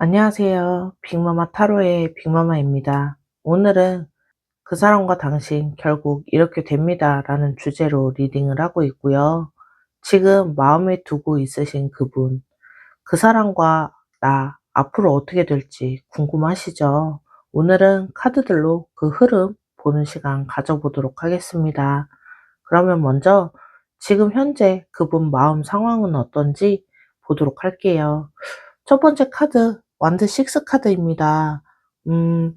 안녕하세요. 빅마마 타로의 빅마마입니다. 오늘은 그 사람과 당신 결국 이렇게 됩니다 라는 주제로 리딩을 하고 있고요. 지금 마음에 두고 있으신 그분, 그 사람과 나 앞으로 어떻게 될지 궁금하시죠? 오늘은 카드들로 그 흐름 보는 시간 가져보도록 하겠습니다. 그러면 먼저 지금 현재 그분 마음 상황은 어떤지 보도록 할게요. 첫 번째 카드, 완드 식스 카드입니다. 음,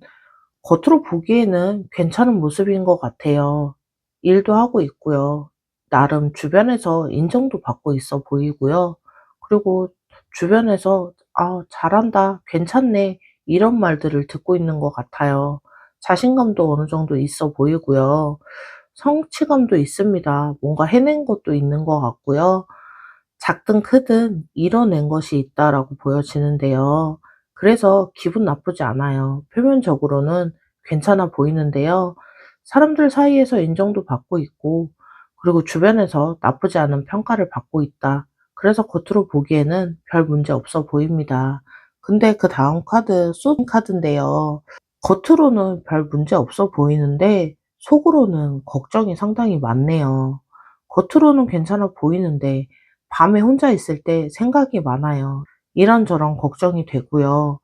겉으로 보기에는 괜찮은 모습인 것 같아요. 일도 하고 있고요. 나름 주변에서 인정도 받고 있어 보이고요. 그리고 주변에서 잘한다, 괜찮네, 이런 말들을 듣고 있는 것 같아요. 자신감도 어느 정도 있어 보이고요. 성취감도 있습니다. 뭔가 해낸 것도 있는 것 같고요. 작든 크든 이뤄낸 것이 있다라고 보여지는데요. 그래서 기분 나쁘지 않아요. 표면적으로는 괜찮아 보이는데요. 사람들 사이에서 인정도 받고 있고, 그리고 주변에서 나쁘지 않은 평가를 받고 있다. 그래서 겉으로 보기에는 별 문제 없어 보입니다. 근데 그 다음 카드, 쏜 카드인데요. 겉으로는 별 문제 없어 보이는데, 속으로는 걱정이 상당히 많네요. 겉으로는 괜찮아 보이는데, 밤에 혼자 있을 때 생각이 많아요. 이런저런 걱정이 되고요.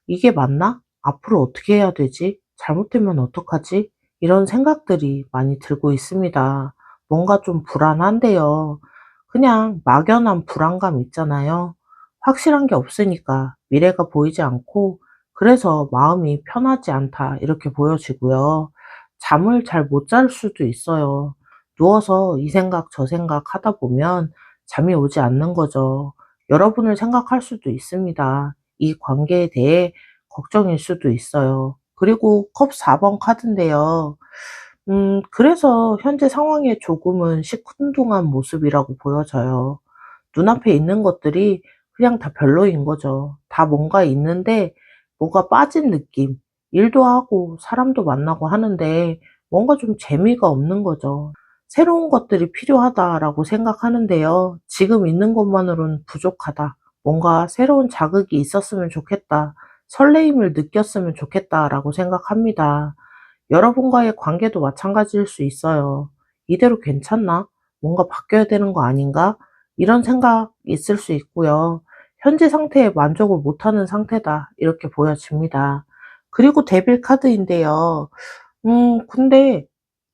'이게 맞나? 앞으로 어떻게 해야 되지? 잘못되면 어떡하지?' 이런 생각들이 많이 들고 있습니다. 뭔가 좀 불안한데요. 그냥 막연한 불안감 있잖아요. 확실한 게 없으니까 미래가 보이지 않고, 그래서 '마음이 편하지 않다.' 이렇게 보여지고요. 잠을 잘 못 잘 수도 있어요. 누워서 이 생각 저 생각 하다 보면 잠이 오지 않는 거죠. 여러분을 생각할 수도 있습니다. 이 관계에 대해 걱정일 수도 있어요. 그리고 컵 4번 카드인데요. 그래서 현재 상황에 조금은 시큰둥한 모습이라고 보여져요. 눈앞에 있는 것들이 그냥 다 별로인 거죠. 다 뭔가 있는데 뭐가 빠진 느낌. 일도 하고 사람도 만나고 하는데 뭔가 좀 재미가 없는 거죠. 새로운 것들이 필요하다라고 생각하는데요. 지금 있는 것만으로는 부족하다. 뭔가 새로운 자극이 있었으면 좋겠다. 설레임을 느꼈으면 좋겠다라고 생각합니다. 여러분과의 관계도 마찬가지일 수 있어요. '이대로 괜찮나? 뭔가 바뀌어야 되는 거 아닌가?' 이런 생각이 있을 수 있고요. '현재 상태에 만족을 못하는 상태다.' 이렇게 보여집니다. 그리고 데빌 카드인데요. 근데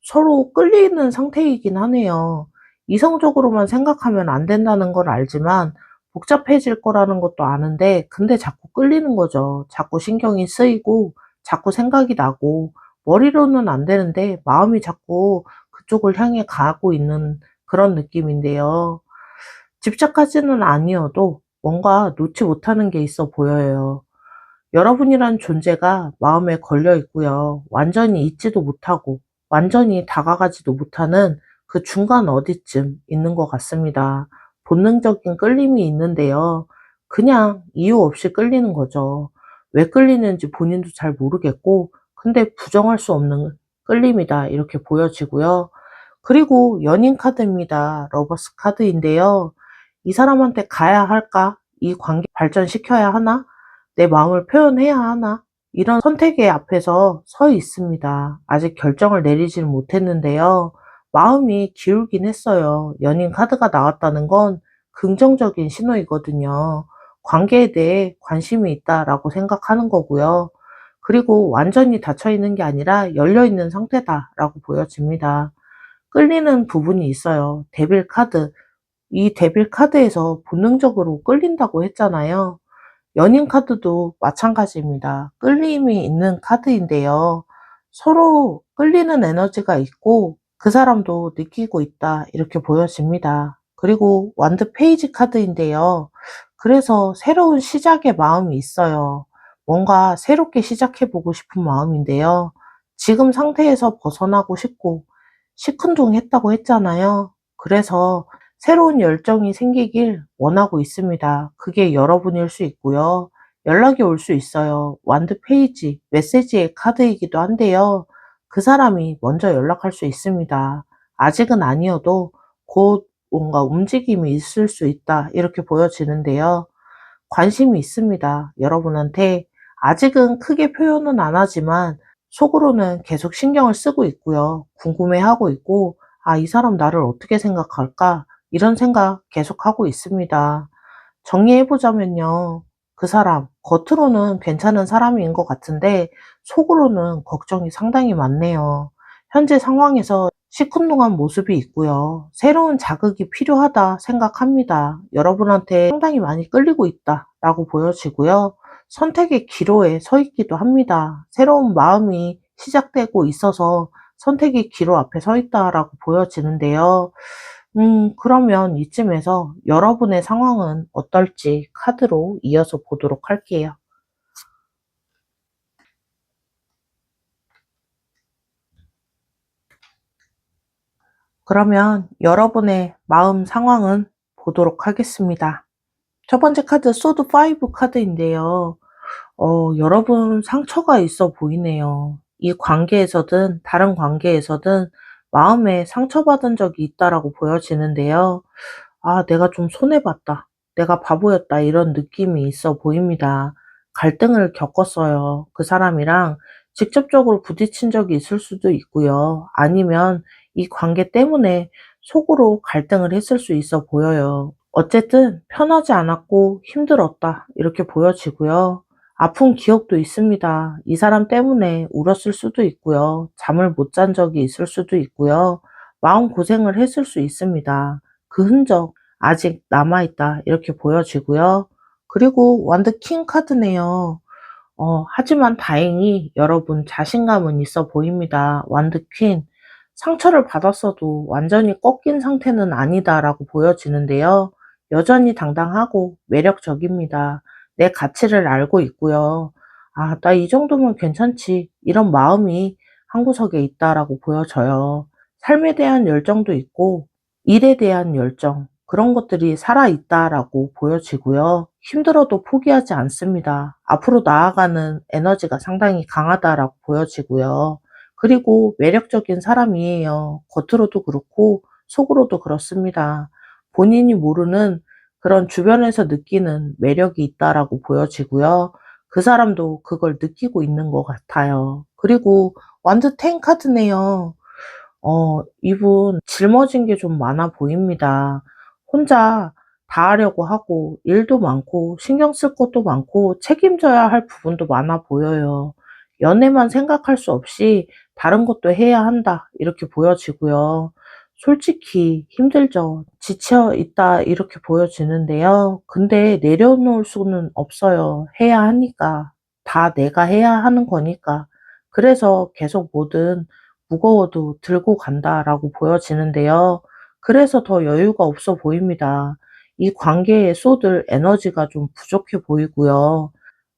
서로 끌리는 상태이긴 하네요. 이성적으로만 생각하면 안 된다는 걸 알지만 복잡해질 거라는 것도 아는데, 근데 자꾸 끌리는 거죠. 자꾸 신경이 쓰이고 자꾸 생각이 나고, 머리로는 안 되는데 마음이 자꾸 그쪽을 향해 가고 있는 그런 느낌인데요. 집착까지는 아니어도 뭔가 놓지 못하는 게 있어 보여요. 여러분이란 존재가 마음에 걸려 있고요. 완전히 잊지도 못하고 완전히 다가가지도 못하는 그 중간 어디쯤 있는 것 같습니다. 본능적인 끌림이 있는데요. 그냥 이유 없이 끌리는 거죠. 왜 끌리는지 본인도 잘 모르겠고, 근데 부정할 수 없는 끌림이다 이렇게 보여지고요. 그리고 연인 카드입니다. 러버스 카드인데요. 이 사람한테 가야 할까? 이 관계 발전시켜야 하나? 내 마음을 표현해야 하나? 이런 선택의 앞에서 서 있습니다. 아직 결정을 내리지는 못했는데요. 마음이 기울긴 했어요. 연인 카드가 나왔다는 건 긍정적인 신호이거든요. 관계에 대해 관심이 있다라고 생각하는 거고요. 그리고 완전히 닫혀 있는 게 아니라 열려 있는 상태다라고 보여집니다. 끌리는 부분이 있어요. 데빌 카드. 이 데빌 카드에서 본능적으로 끌린다고 했잖아요. 연인 카드도 마찬가지입니다. 끌림이 있는 카드인데요. 서로 끌리는 에너지가 있고 그 사람도 느끼고 있다 이렇게 보여집니다. 그리고 완드 페이지 카드인데요. 그래서 새로운 시작의 마음이 있어요. 뭔가 새롭게 시작해 보고 싶은 마음인데요. 지금 상태에서 벗어나고 싶고 시큰둥했다고 했잖아요. 그래서 새로운 열정이 생기길 원하고 있습니다. 그게 여러분일 수 있고요. 연락이 올 수 있어요. 완드 페이지, 메시지의 카드이기도 한데요. 그 사람이 먼저 연락할 수 있습니다. 아직은 아니어도 곧 뭔가 움직임이 있을 수 있다. 이렇게 보여지는데요. 관심이 있습니다. 여러분한테 아직은 크게 표현은 안 하지만 속으로는 계속 신경을 쓰고 있고요. 궁금해하고 있고, 아, 이 사람 나를 어떻게 생각할까? 이런 생각 계속하고 있습니다. 정리해보자면요. 그 사람, 겉으로는 괜찮은 사람인 것 같은데, 속으로는 걱정이 상당히 많네요. 현재 상황에서 시큰둥한 모습이 있고요. 새로운 자극이 필요하다 생각합니다. 여러분한테 상당히 많이 끌리고 있다라고 보여지고요. 선택의 기로에 서 있기도 합니다. 새로운 마음이 시작되고 있어서 선택의 기로 앞에 서 있다라고 보여지는데요. 그러면 이쯤에서 여러분의 상황은 어떨지 카드로 이어서 보도록 할게요. 그러면 여러분의 마음 상황은 보도록 하겠습니다. 첫 번째 카드 소드 5 카드인데요. 여러분 상처가 있어 보이네요. 이 관계에서든 다른 관계에서든 마음에 상처받은 적이 있다라고 보여지는데요. 아, 내가 좀 손해봤다. 내가 바보였다. 이런 느낌이 있어 보입니다. 갈등을 겪었어요. 그 사람이랑 직접적으로 부딪힌 적이 있을 수도 있고요. 아니면 이 관계 때문에 속으로 갈등을 했을 수 있어 보여요. 어쨌든 편하지 않았고 힘들었다. 이렇게 보여지고요. 아픈 기억도 있습니다. 이 사람 때문에 울었을 수도 있고요. 잠을 못 잔 적이 있을 수도 있고요. 마음고생을 했을 수 있습니다. 그 흔적 아직 남아있다. 이렇게 보여지고요. 그리고 완드 킹 카드네요. 하지만 다행히 여러분 자신감은 있어 보입니다. 완드 퀸. 상처를 받았어도 완전히 꺾인 상태는 아니다라고 보여지는데요. 여전히 당당하고 매력적입니다. 내 가치를 알고 있고요. 아, 나 이 정도면 괜찮지. 이런 마음이 한 구석에 있다라고 보여져요. 삶에 대한 열정도 있고, 일에 대한 열정, 그런 것들이 살아있다라고 보여지고요. 힘들어도 포기하지 않습니다. 앞으로 나아가는 에너지가 상당히 강하다라고 보여지고요. 그리고 매력적인 사람이에요. 겉으로도 그렇고 속으로도 그렇습니다. 본인이 모르는 그런 주변에서 느끼는 매력이 있다라고 보여지고요. 그 사람도 그걸 느끼고 있는 것 같아요. 그리고 완드 텐 카드네요. 이분 짊어진 게 좀 많아 보입니다. 혼자 다 하려고 하고 일도 많고 신경 쓸 것도 많고 책임져야 할 부분도 많아 보여요. 연애만 생각할 수 없이 다른 것도 해야 한다 이렇게 보여지고요. 솔직히 힘들죠. 지쳐 있다 이렇게 보여지는데요. 근데 내려놓을 수는 없어요. 해야 하니까. 다 내가 해야 하는 거니까. 그래서 계속 뭐든 무거워도 들고 간다라고 보여지는데요. 그래서 더 여유가 없어 보입니다. 이 관계에 쏟을 에너지가 좀 부족해 보이고요.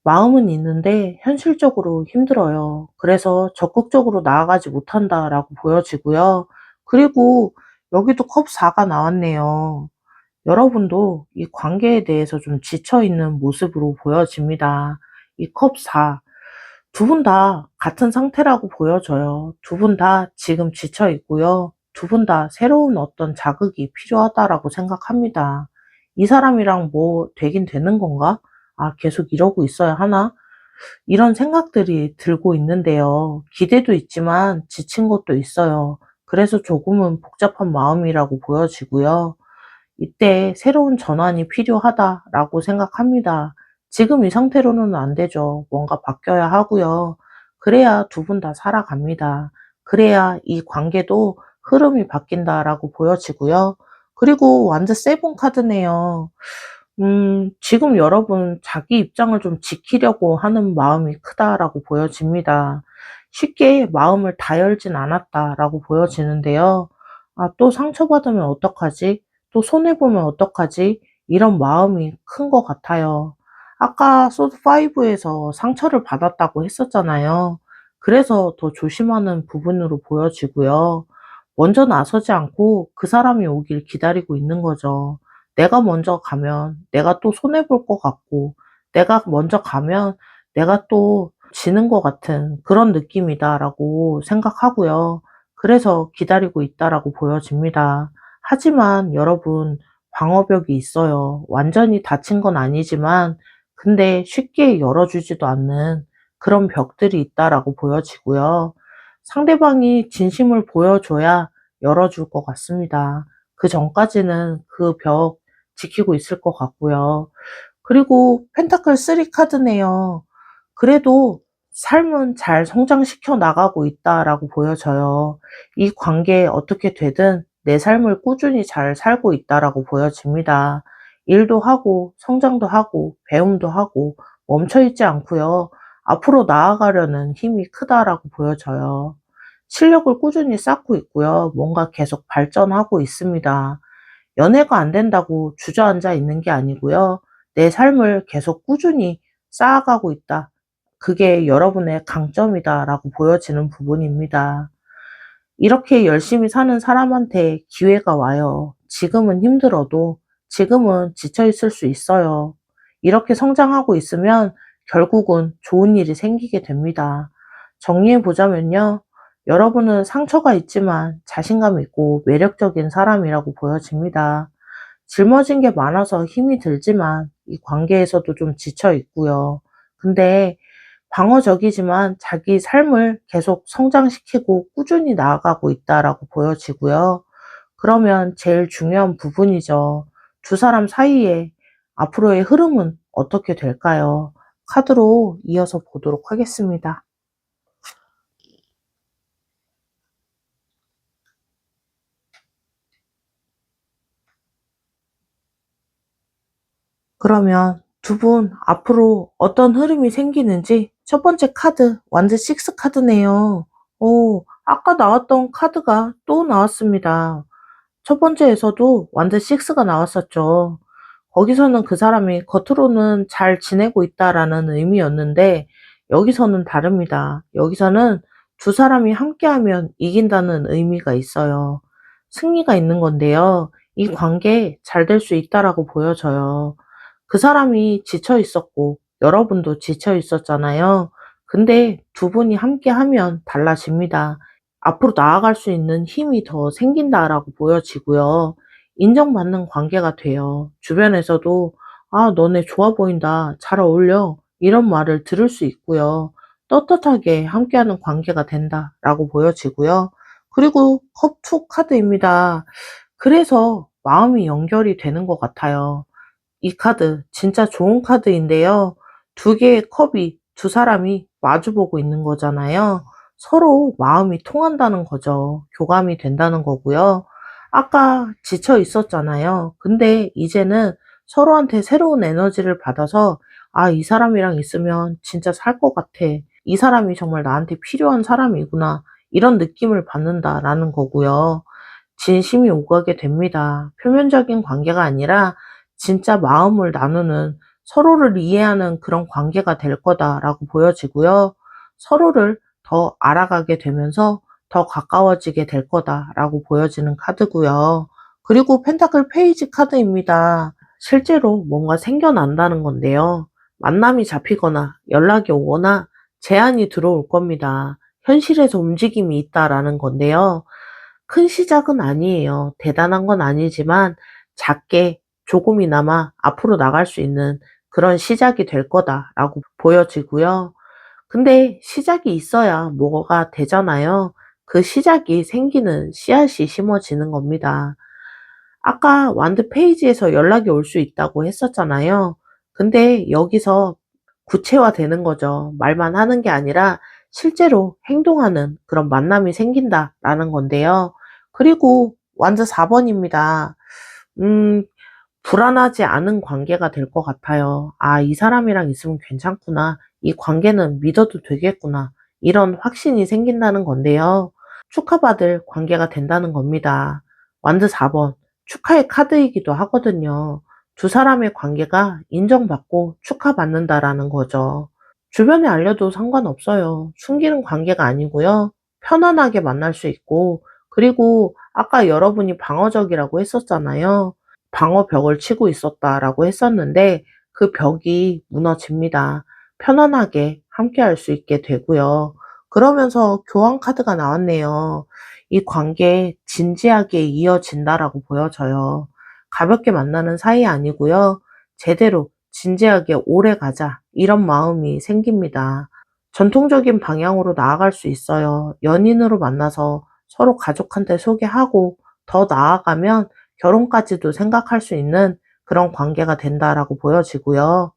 마음은 있는데 현실적으로 힘들어요. 그래서 적극적으로 나아가지 못한다라고 보여지고요. 그리고 여기도 컵 4가 나왔네요. 여러분도 이 관계에 대해서 좀 지쳐 있는 모습으로 보여집니다. 이 컵 4. 두 분 다 같은 상태라고 보여져요. 두 분 다 지금 지쳐 있고요. 두 분 다 새로운 어떤 자극이 필요하다라고 생각합니다. 이 사람이랑 뭐 되긴 되는 건가? 아, 계속 이러고 있어야 하나? 이런 생각들이 들고 있는데요. 기대도 있지만 지친 것도 있어요. 그래서 조금은 복잡한 마음이라고 보여지고요. 이때 새로운 전환이 필요하다라고 생각합니다. 지금 이 상태로는 안 되죠. 뭔가 바뀌어야 하고요. 그래야 두 분 다 살아갑니다. 그래야 이 관계도 흐름이 바뀐다라고 보여지고요. 그리고 완드 세븐 카드네요. 지금 여러분 자기 입장을 좀 지키려고 하는 마음이 크다라고 보여집니다. 쉽게 마음을 다 열진 않았다라고 보여지는데요. 아, 또 상처받으면 어떡하지? 또 손해보면 어떡하지? 이런 마음이 큰 것 같아요. 아까 소드5에서 상처를 받았다고 했었잖아요. 그래서 더 조심하는 부분으로 보여지고요. 먼저 나서지 않고 그 사람이 오길 기다리고 있는 거죠. 내가 먼저 가면 내가 또 손해볼 것 같고, 내가 먼저 가면 내가 또 지는 것 같은 그런 느낌이다라고 생각하고요. 그래서 기다리고 있다라고 보여집니다. 하지만 여러분, 방어벽이 있어요. 완전히 닫힌 건 아니지만 근데 쉽게 열어주지도 않는 그런 벽들이 있다라고 보여지고요. 상대방이 진심을 보여줘야 열어줄 것 같습니다. 그 전까지는 그 벽 지키고 있을 것 같고요. 그리고 펜타클 3 카드네요. 그래도 삶은 잘 성장시켜 나가고 있다라고 보여져요. 이 관계에 어떻게 되든 내 삶을 꾸준히 잘 살고 있다라고 보여집니다. 일도 하고 성장도 하고 배움도 하고 멈춰 있지 않고요. 앞으로 나아가려는 힘이 크다라고 보여져요. 실력을 꾸준히 쌓고 있고요. 뭔가 계속 발전하고 있습니다. 연애가 안 된다고 주저앉아 있는 게 아니고요. 내 삶을 계속 꾸준히 쌓아가고 있다. 그게 여러분의 강점이다라고 보여지는 부분입니다. 이렇게 열심히 사는 사람한테 기회가 와요. 지금은 힘들어도 지금은 지쳐 있을 수 있어요. 이렇게 성장하고 있으면 결국은 좋은 일이 생기게 됩니다. 정리해 보자면요. 여러분은 상처가 있지만 자신감 있고 매력적인 사람이라고 보여집니다. 짊어진 게 많아서 힘이 들지만 이 관계에서도 좀 지쳐 있고요. 근데 방어적이지만 자기 삶을 계속 성장시키고 꾸준히 나아가고 있다라고 보여지고요. 그러면 제일 중요한 부분이죠. 두 사람 사이에 앞으로의 흐름은 어떻게 될까요? 카드로 이어서 보도록 하겠습니다. 그러면 두 분 앞으로 어떤 흐름이 생기는지 첫 번째 카드, 완드 6 카드네요. 아까 나왔던 카드가 또 나왔습니다. 첫 번째에서도 완드 6가 나왔었죠. 거기서는 그 사람이 겉으로는 잘 지내고 있다라는 의미였는데 여기서는 다릅니다. 여기서는 두 사람이 함께하면 이긴다는 의미가 있어요. 승리가 있는 건데요. 이 관계 잘 될 수 있다라고 보여져요. 그 사람이 지쳐 있었고 여러분도 지쳐 있었잖아요. 근데 두 분이 함께하면 달라집니다. 앞으로 나아갈 수 있는 힘이 더 생긴다라고 보여지고요. 인정받는 관계가 돼요. 주변에서도 "아, 너네 좋아 보인다. 잘 어울려." 이런 말을 들을 수 있고요. 떳떳하게 함께하는 관계가 된다라고 보여지고요. 그리고 컵 2 카드입니다. 그래서 마음이 연결이 되는 것 같아요. 이 카드 진짜 좋은 카드인데요. 두 개의 컵이 두 사람이 마주보고 있는 거잖아요. 서로 마음이 통한다는 거죠. 교감이 된다는 거고요. 아까 지쳐 있었잖아요. 근데 이제는 서로한테 새로운 에너지를 받아서 아, 이 사람이랑 있으면 진짜 살 것 같아. 이 사람이 정말 나한테 필요한 사람이구나. 이런 느낌을 받는다라는 거고요. 진심이 오가게 됩니다. 표면적인 관계가 아니라 진짜 마음을 나누는 서로를 이해하는 그런 관계가 될 거다라고 보여지고요. 서로를 더 알아가게 되면서 더 가까워지게 될 거다라고 보여지는 카드고요. 그리고 펜타클 페이지 카드입니다. 실제로 뭔가 생겨난다는 건데요. 만남이 잡히거나 연락이 오거나 제안이 들어올 겁니다. 현실에서 움직임이 있다라는 건데요. 큰 시작은 아니에요. 대단한 건 아니지만 작게 조금이나마 앞으로 나갈 수 있는 그런 시작이 될 거다라고 보여지고요. 근데 시작이 있어야 뭐가 되잖아요. 그 시작이 생기는 씨앗이 심어지는 겁니다. 아까 완드 페이지에서 연락이 올 수 있다고 했었잖아요. 근데 여기서 구체화되는 거죠. 말만 하는 게 아니라 실제로 행동하는 그런 만남이 생긴다라는 건데요. 그리고 완드 4번입니다. 음, 불안하지 않은 관계가 될 것 같아요. 아, 이 사람이랑 있으면 괜찮구나. 이 관계는 믿어도 되겠구나. 이런 확신이 생긴다는 건데요. 축하받을 관계가 된다는 겁니다. 완드 4번. 축하의 카드이기도 하거든요. 두 사람의 관계가 인정받고 축하받는다라는 거죠. 주변에 알려도 상관없어요. 숨기는 관계가 아니고요. 편안하게 만날 수 있고, 그리고 아까 여러분이 방어적이라고 했었잖아요. 방어벽을 치고 있었다라고 했었는데 그 벽이 무너집니다. 편안하게 함께할 수 있게 되고요. 그러면서 교환 카드가 나왔네요. 이 관계 진지하게 이어진다라고 보여져요. 가볍게 만나는 사이 아니고요. 제대로 진지하게 오래 가자 이런 마음이 생깁니다. 전통적인 방향으로 나아갈 수 있어요. 연인으로 만나서 서로 가족한테 소개하고 더 나아가면 결혼까지도 생각할 수 있는 그런 관계가 된다라고 보여지고요.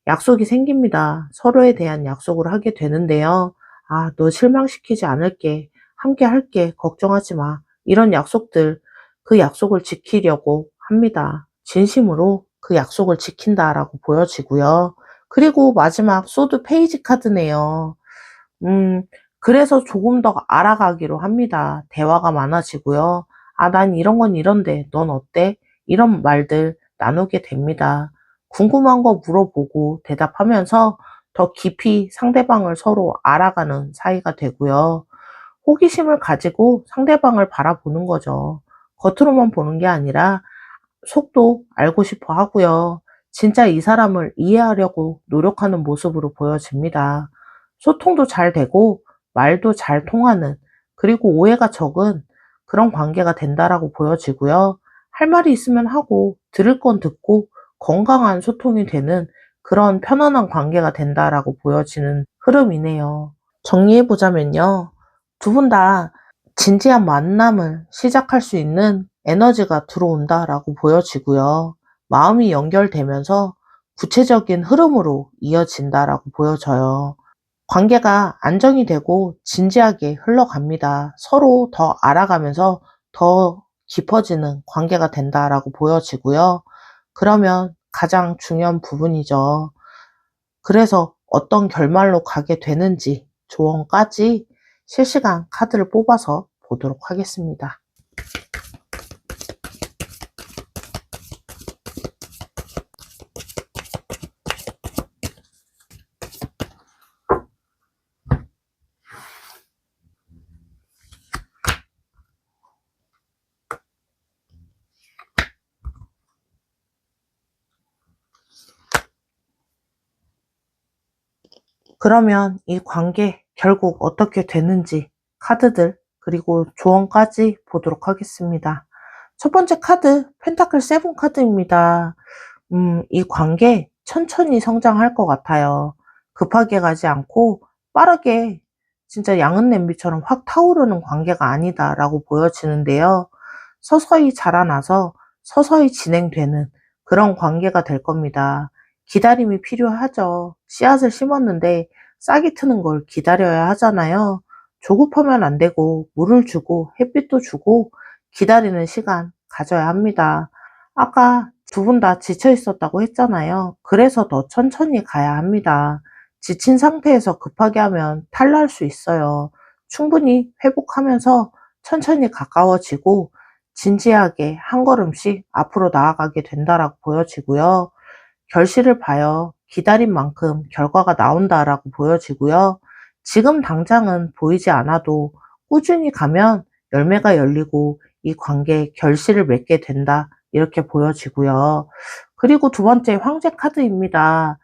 약속이 생깁니다. 서로에 대한 약속을 하게 되는데요. 아, 너 실망시키지 않을게. 함께 할게. 걱정하지 마. 이런 약속들, 그 약속을 지키려고 합니다. 진심으로 그 약속을 지킨다라고 보여지고요. 그리고 마지막 소드 페이지 카드네요. 음, 그래서 조금 더 알아가기로 합니다. 대화가 많아지고요. 아, 난 이런 건 이런데, 넌 어때? 이런 말들 나누게 됩니다. 궁금한 거 물어보고 대답하면서 더 깊이 상대방을 서로 알아가는 사이가 되고요. 호기심을 가지고 상대방을 바라보는 거죠. 겉으로만 보는 게 아니라 속도 알고 싶어 하고요. 진짜 이 사람을 이해하려고 노력하는 모습으로 보여집니다. 소통도 잘 되고 말도 잘 통하는 그리고 오해가 적은 그런 관계가 된다라고 보여지고요. 할 말이 있으면 하고 들을 건 듣고 건강한 소통이 되는 그런 편안한 관계가 된다라고 보여지는 흐름이네요. 정리해보자면요. 두 분 다 진지한 만남을 시작할 수 있는 에너지가 들어온다라고 보여지고요. 마음이 연결되면서 구체적인 흐름으로 이어진다라고 보여져요. 관계가 안정이 되고 진지하게 흘러갑니다. 서로 더 알아가면서 더 깊어지는 관계가 된다라고 보여지고요. 그러면 가장 중요한 부분이죠. 그래서 어떤 결말로 가게 되는지 조언까지 실시간 카드를 뽑아서 보도록 하겠습니다. 그러면 이 관계 결국 어떻게 되는지 카드들 그리고 조언까지 보도록 하겠습니다. 첫 번째 카드 펜타클 세븐 카드입니다. 이 관계 천천히 성장할 것 같아요. 급하게 가지 않고 빠르게 진짜 양은 냄비처럼 확 타오르는 관계가 아니다라고 보여지는데요. 서서히 자라나서 서서히 진행되는 그런 관계가 될 겁니다. 기다림이 필요하죠. 씨앗을 심었는데 싹이 트는 걸 기다려야 하잖아요. 조급하면 안 되고 물을 주고 햇빛도 주고 기다리는 시간 가져야 합니다. 아까 두 분 다 지쳐 있었다고 했잖아요. 그래서 더 천천히 가야 합니다. 지친 상태에서 급하게 하면 탈날 수 있어요. 충분히 회복하면서 천천히 가까워지고 진지하게 한 걸음씩 앞으로 나아가게 된다라고 보여지고요. 결실을 봐요. 기다린 만큼 결과가 나온다라고 보여지고요. 지금 당장은 보이지 않아도 꾸준히 가면 열매가 열리고 이 관계에 결실을 맺게 된다. 이렇게 보여지고요. 그리고 두 번째 황제 카드입니다.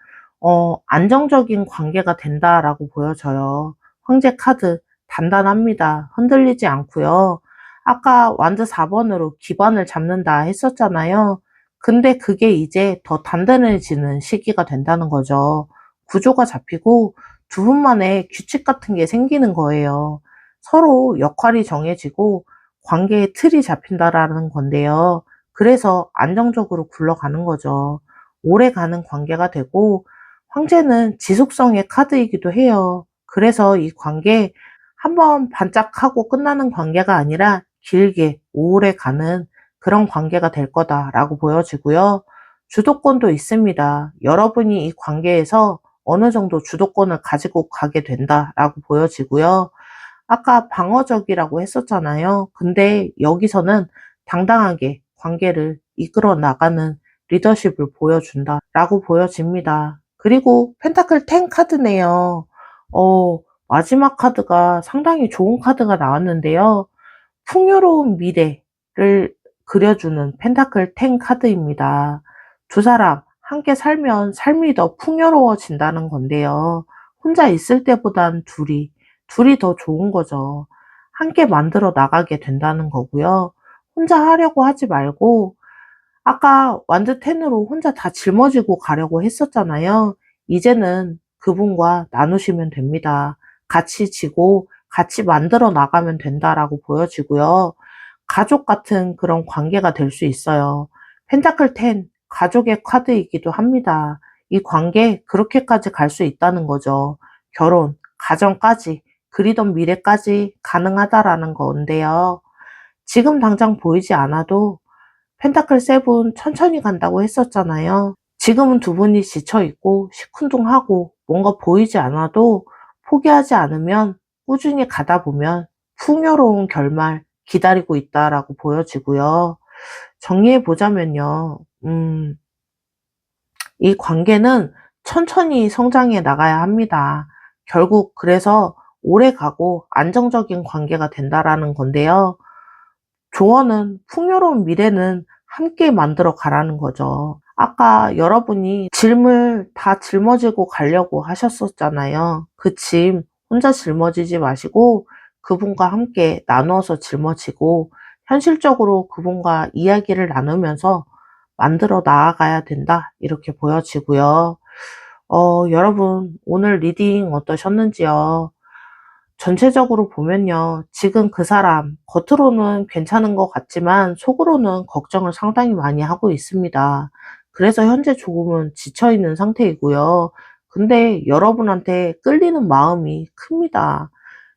안정적인 관계가 된다라고 보여져요. 황제 카드 단단합니다. 흔들리지 않고요. 아까 완드 4번으로 기반을 잡는다 했었잖아요. 근데 그게 이제 더 단단해지는 시기가 된다는 거죠. 구조가 잡히고 두 분만의 규칙 같은 게 생기는 거예요. 서로 역할이 정해지고 관계의 틀이 잡힌다라는 건데요. 그래서 안정적으로 굴러가는 거죠. 오래가는 관계가 되고 황제는 지속성의 카드이기도 해요. 그래서 이 관계 한번 반짝하고 끝나는 관계가 아니라 길게 오래 가는 그런 관계가 될 거다라고 보여지고요. 주도권도 있습니다. 여러분이 이 관계에서 어느 정도 주도권을 가지고 가게 된다라고 보여지고요. 아까 방어적이라고 했었잖아요. 근데 여기서는 당당하게 관계를 이끌어 나가는 리더십을 보여준다라고 보여집니다. 그리고 펜타클 10 카드네요. 마지막 카드가 상당히 좋은 카드가 나왔는데요. 풍요로운 미래를 그려주는 펜타클 10 카드입니다. 두 사람 함께 살면 삶이 더 풍요로워진다는 건데요. 혼자 있을 때보단 둘이 더 좋은 거죠. 함께 만들어 나가게 된다는 거고요. 혼자 하려고 하지 말고 아까 완드 10으로 혼자 다 짊어지고 가려고 했었잖아요. 이제는 그분과 나누시면 됩니다. 같이 지고 같이 만들어 나가면 된다라고 보여지고요. 가족 같은 그런 관계가 될 수 있어요. 펜타클 10, 가족의 카드이기도 합니다. 이 관계 그렇게까지 갈 수 있다는 거죠. 결혼, 가정까지, 그리던 미래까지 가능하다라는 건데요. 지금 당장 보이지 않아도 펜타클 7 천천히 간다고 했었잖아요. 지금은 두 분이 지쳐있고 시큰둥하고 뭔가 보이지 않아도 포기하지 않으면 꾸준히 가다 보면 풍요로운 결말 기다리고 있다라고 보여지고요. 정리해 보자면요. 이 관계는 천천히 성장해 나가야 합니다. 결국 그래서 오래 가고 안정적인 관계가 된다라는 건데요. 조언은 풍요로운 미래는 함께 만들어 가라는 거죠. 아까 여러분이 짐을 다 짊어지고 가려고 하셨었잖아요. 그 짐 혼자 짊어지지 마시고 그분과 함께 나누어서 짊어지고 현실적으로 그분과 이야기를 나누면서 만들어 나아가야 된다. 이렇게 보여지고요. 여러분, 오늘 리딩 어떠셨는지요? 전체적으로 보면요. 지금 그 사람, 겉으로는 괜찮은 것 같지만 속으로는 걱정을 상당히 많이 하고 있습니다. 그래서 현재 조금은 지쳐있는 상태이고요. 근데 여러분한테 끌리는 마음이 큽니다.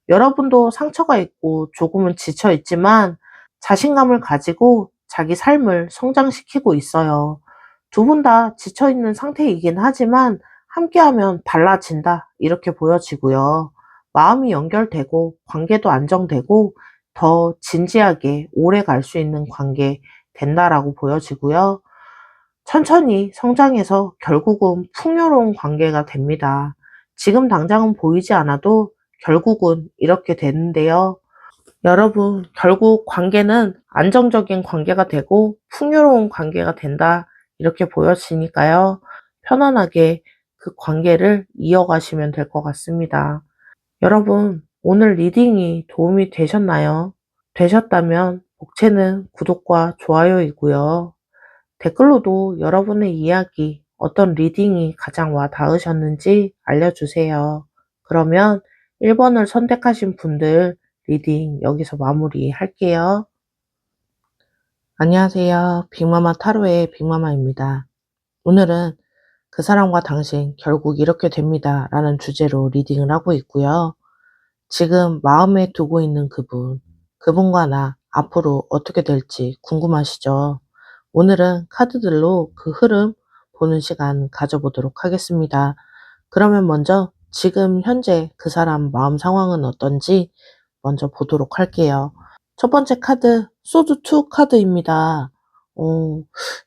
여러분도 상처가 있고 조금은 지쳐있지만 자신감을 가지고 자기 삶을 성장시키고 있어요. 두 분 다 지쳐있는 상태이긴 하지만 함께하면 달라진다. 이렇게 보여지고요. 마음이 연결되고 관계도 안정되고 더 진지하게 오래 갈 수 있는 관계 된다라고 보여지고요. 천천히 성장해서 결국은 풍요로운 관계가 됩니다. 지금 당장은 보이지 않아도 결국은 이렇게 되는데요. 여러분, 결국 관계는 안정적인 관계가 되고 풍요로운 관계가 된다. 이렇게 보여지니까요. 편안하게 그 관계를 이어가시면 될 것 같습니다. 여러분, 오늘 리딩이 도움이 되셨나요? 되셨다면 복채는 구독과 좋아요이고요. 댓글로도 여러분의 이야기, 어떤 리딩이 가장 와 닿으셨는지 알려주세요. 그러면 1번을 선택하신 분들 리딩 여기서 마무리할게요. 안녕하세요. 빅마마 타로의 빅마마입니다. 오늘은 그 사람과 당신 결국 이렇게 됩니다. 라는 주제로 리딩을 하고 있고요. 지금 마음에 두고 있는 그분과 나 앞으로 어떻게 될지 궁금하시죠? 오늘은 카드들로 그 흐름 보는 시간 가져보도록 하겠습니다. 그러면 먼저 지금 현재 그 사람 마음 상황은 어떤지 먼저 보도록 할게요. 첫 번째 카드, 소드2 카드입니다. 어,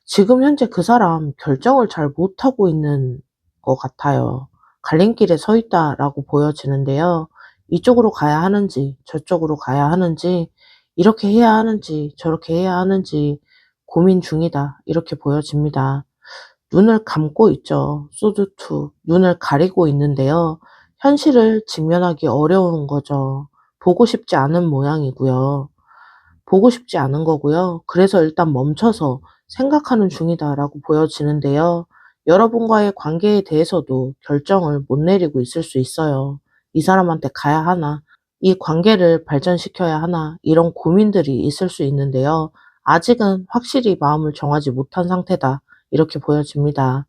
지금 현재 그 사람 결정을 잘 못하고 있는 것 같아요. 갈림길에 서 있다라고 보여지는데요. 이쪽으로 가야 하는지, 저쪽으로 가야 하는지, 이렇게 해야 하는지, 저렇게 해야 하는지 고민 중이다. 이렇게 보여집니다. 눈을 감고 있죠. 소드2. 눈을 가리고 있는데요. 현실을 직면하기 어려운 거죠. 보고 싶지 않은 모양이고요. 보고 싶지 않은 거고요. 그래서 일단 멈춰서 생각하는 중이다라고 보여지는데요. 여러분과의 관계에 대해서도 결정을 못 내리고 있을 수 있어요. 이 사람한테 가야 하나? 이 관계를 발전시켜야 하나? 이런 고민들이 있을 수 있는데요. 아직은 확실히 마음을 정하지 못한 상태다. 이렇게 보여집니다.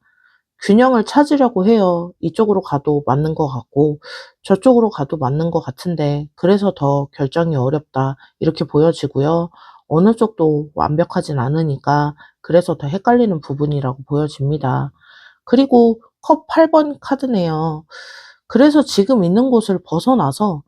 균형을 찾으려고 해요. 이쪽으로 가도 맞는 것 같고 저쪽으로 가도 맞는 것 같은데 그래서 더 결정이 어렵다. 이렇게 보여지고요. 어느 쪽도 완벽하진 않으니까 그래서 더 헷갈리는 부분이라고 보여집니다. 그리고 컵 8번 카드네요. 그래서 지금 있는 곳을 벗어나서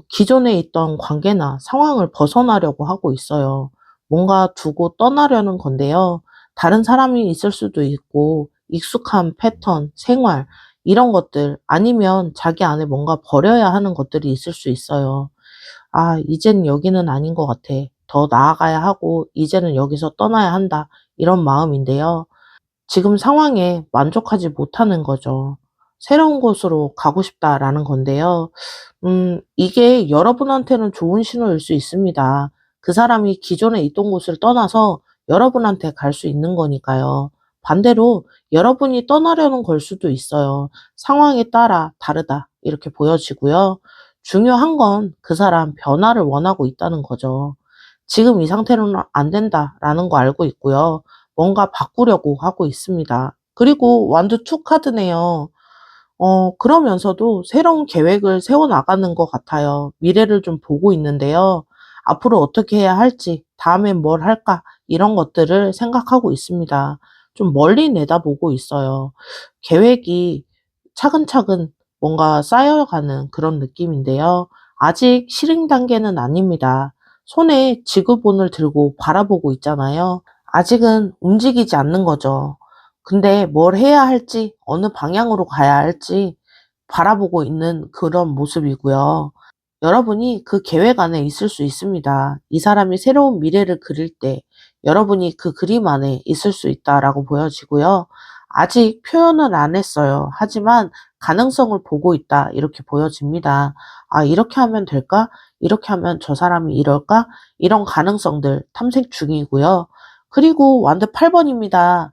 기존에 있던 관계나 상황을 벗어나려고 하고 있어요. 뭔가 두고 떠나려는 건데요. 다른 사람이 있을 수도 있고, 익숙한 패턴, 생활, 이런 것들, 아니면 자기 안에 뭔가 버려야 하는 것들이 있을 수 있어요. 아, 이젠 여기는 아닌 것 같아. 더 나아가야 하고, 이제는 여기서 떠나야 한다. 이런 마음인데요. 지금 상황에 만족하지 못하는 거죠. 새로운 곳으로 가고 싶다라는 건데요. 이게 여러분한테는 좋은 신호일 수 있습니다. 그 사람이 기존에 있던 곳을 떠나서 여러분한테 갈 수 있는 거니까요. 반대로 여러분이 떠나려는 걸 수도 있어요. 상황에 따라 다르다 이렇게 보여지고요. 중요한 건 그 사람 변화를 원하고 있다는 거죠. 지금 이 상태로는 안 된다라는 거 알고 있고요. 뭔가 바꾸려고 하고 있습니다. 그리고 완드 투 카드네요. 그러면서도 새로운 계획을 세워 나가는 것 같아요. 미래를 좀 보고 있는데요. 앞으로 어떻게 해야 할지, 다음엔 뭘 할까, 이런 것들을 생각하고 있습니다. 좀 멀리 내다보고 있어요. 계획이 차근차근 뭔가 쌓여가는 그런 느낌인데요. 아직 실행 단계는 아닙니다. 손에 지구본을 들고 바라보고 있잖아요. 아직은 움직이지 않는 거죠. 근데 뭘 해야 할지, 어느 방향으로 가야 할지 바라보고 있는 그런 모습이고요. 여러분이 그 계획 안에 있을 수 있습니다. 이 사람이 새로운 미래를 그릴 때 여러분이 그 그림 안에 있을 수 있다라고 보여지고요. 아직 표현은 안 했어요. 하지만 가능성을 보고 있다 이렇게 보여집니다. 아, 이렇게 하면 될까? 이렇게 하면 저 사람이 이럴까? 이런 가능성들 탐색 중이고요. 그리고 완드 8번입니다.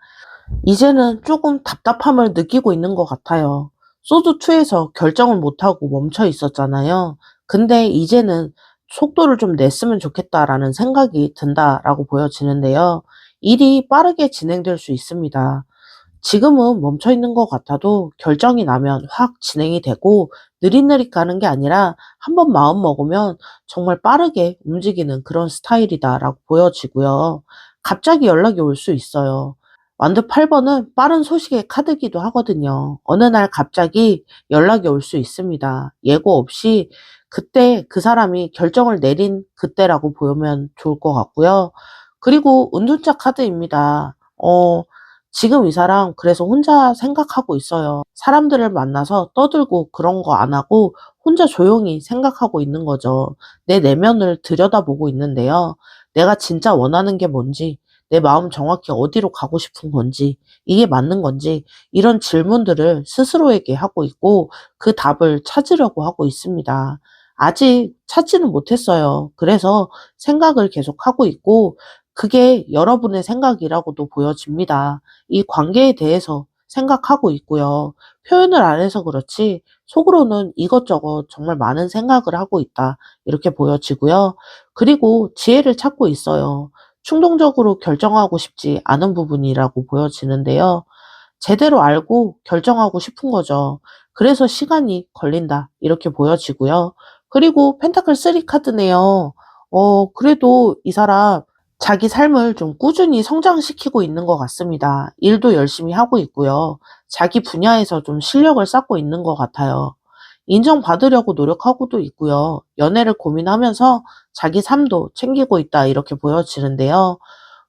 이제는 조금 답답함을 느끼고 있는 것 같아요. 소드2에서 결정을 못하고 멈춰 있었잖아요. 근데 이제는 속도를 좀 냈으면 좋겠다라는 생각이 든다라고 보여지는데요. 일이 빠르게 진행될 수 있습니다. 지금은 멈춰 있는 것 같아도 결정이 나면 확 진행이 되고 느릿느릿 가는 게 아니라 한번 마음 먹으면 정말 빠르게 움직이는 그런 스타일이다라고 보여지고요. 갑자기 연락이 올 수 있어요. 완드 8번은 빠른 소식의 카드기도 하거든요. 어느 날 갑자기 연락이 올 수 있습니다. 예고 없이 그때 그 사람이 결정을 내린 그때라고 보면 좋을 것 같고요. 그리고 은둔자 카드입니다. 지금 이 사람 그래서 혼자 생각하고 있어요. 사람들을 만나서 떠들고 그런 거 안 하고 혼자 조용히 생각하고 있는 거죠. 내 내면을 들여다보고 있는데요. 내가 진짜 원하는 게 뭔지, 내 마음 정확히 어디로 가고 싶은 건지, 이게 맞는 건지, 이런 질문들을 스스로에게 하고 있고 그 답을 찾으려고 하고 있습니다. 아직 찾지는 못했어요. 그래서 생각을 계속 하고 있고 그게 여러분의 생각이라고도 보여집니다. 이 관계에 대해서 생각하고 있고요. 표현을 안 해서 그렇지 속으로는 이것저것 정말 많은 생각을 하고 있다. 이렇게 보여지고요. 그리고 지혜를 찾고 있어요. 충동적으로 결정하고 싶지 않은 부분이라고 보여지는데요. 제대로 알고 결정하고 싶은 거죠. 그래서 시간이 걸린다. 이렇게 보여지고요. 그리고 펜타클 3 카드네요. 그래도 이 사람 자기 삶을 좀 꾸준히 성장시키고 있는 것 같습니다. 일도 열심히 하고 있고요. 자기 분야에서 좀 실력을 쌓고 있는 것 같아요. 인정받으려고 노력하고도 있고요. 연애를 고민하면서 자기 삶도 챙기고 있다 이렇게 보여지는데요.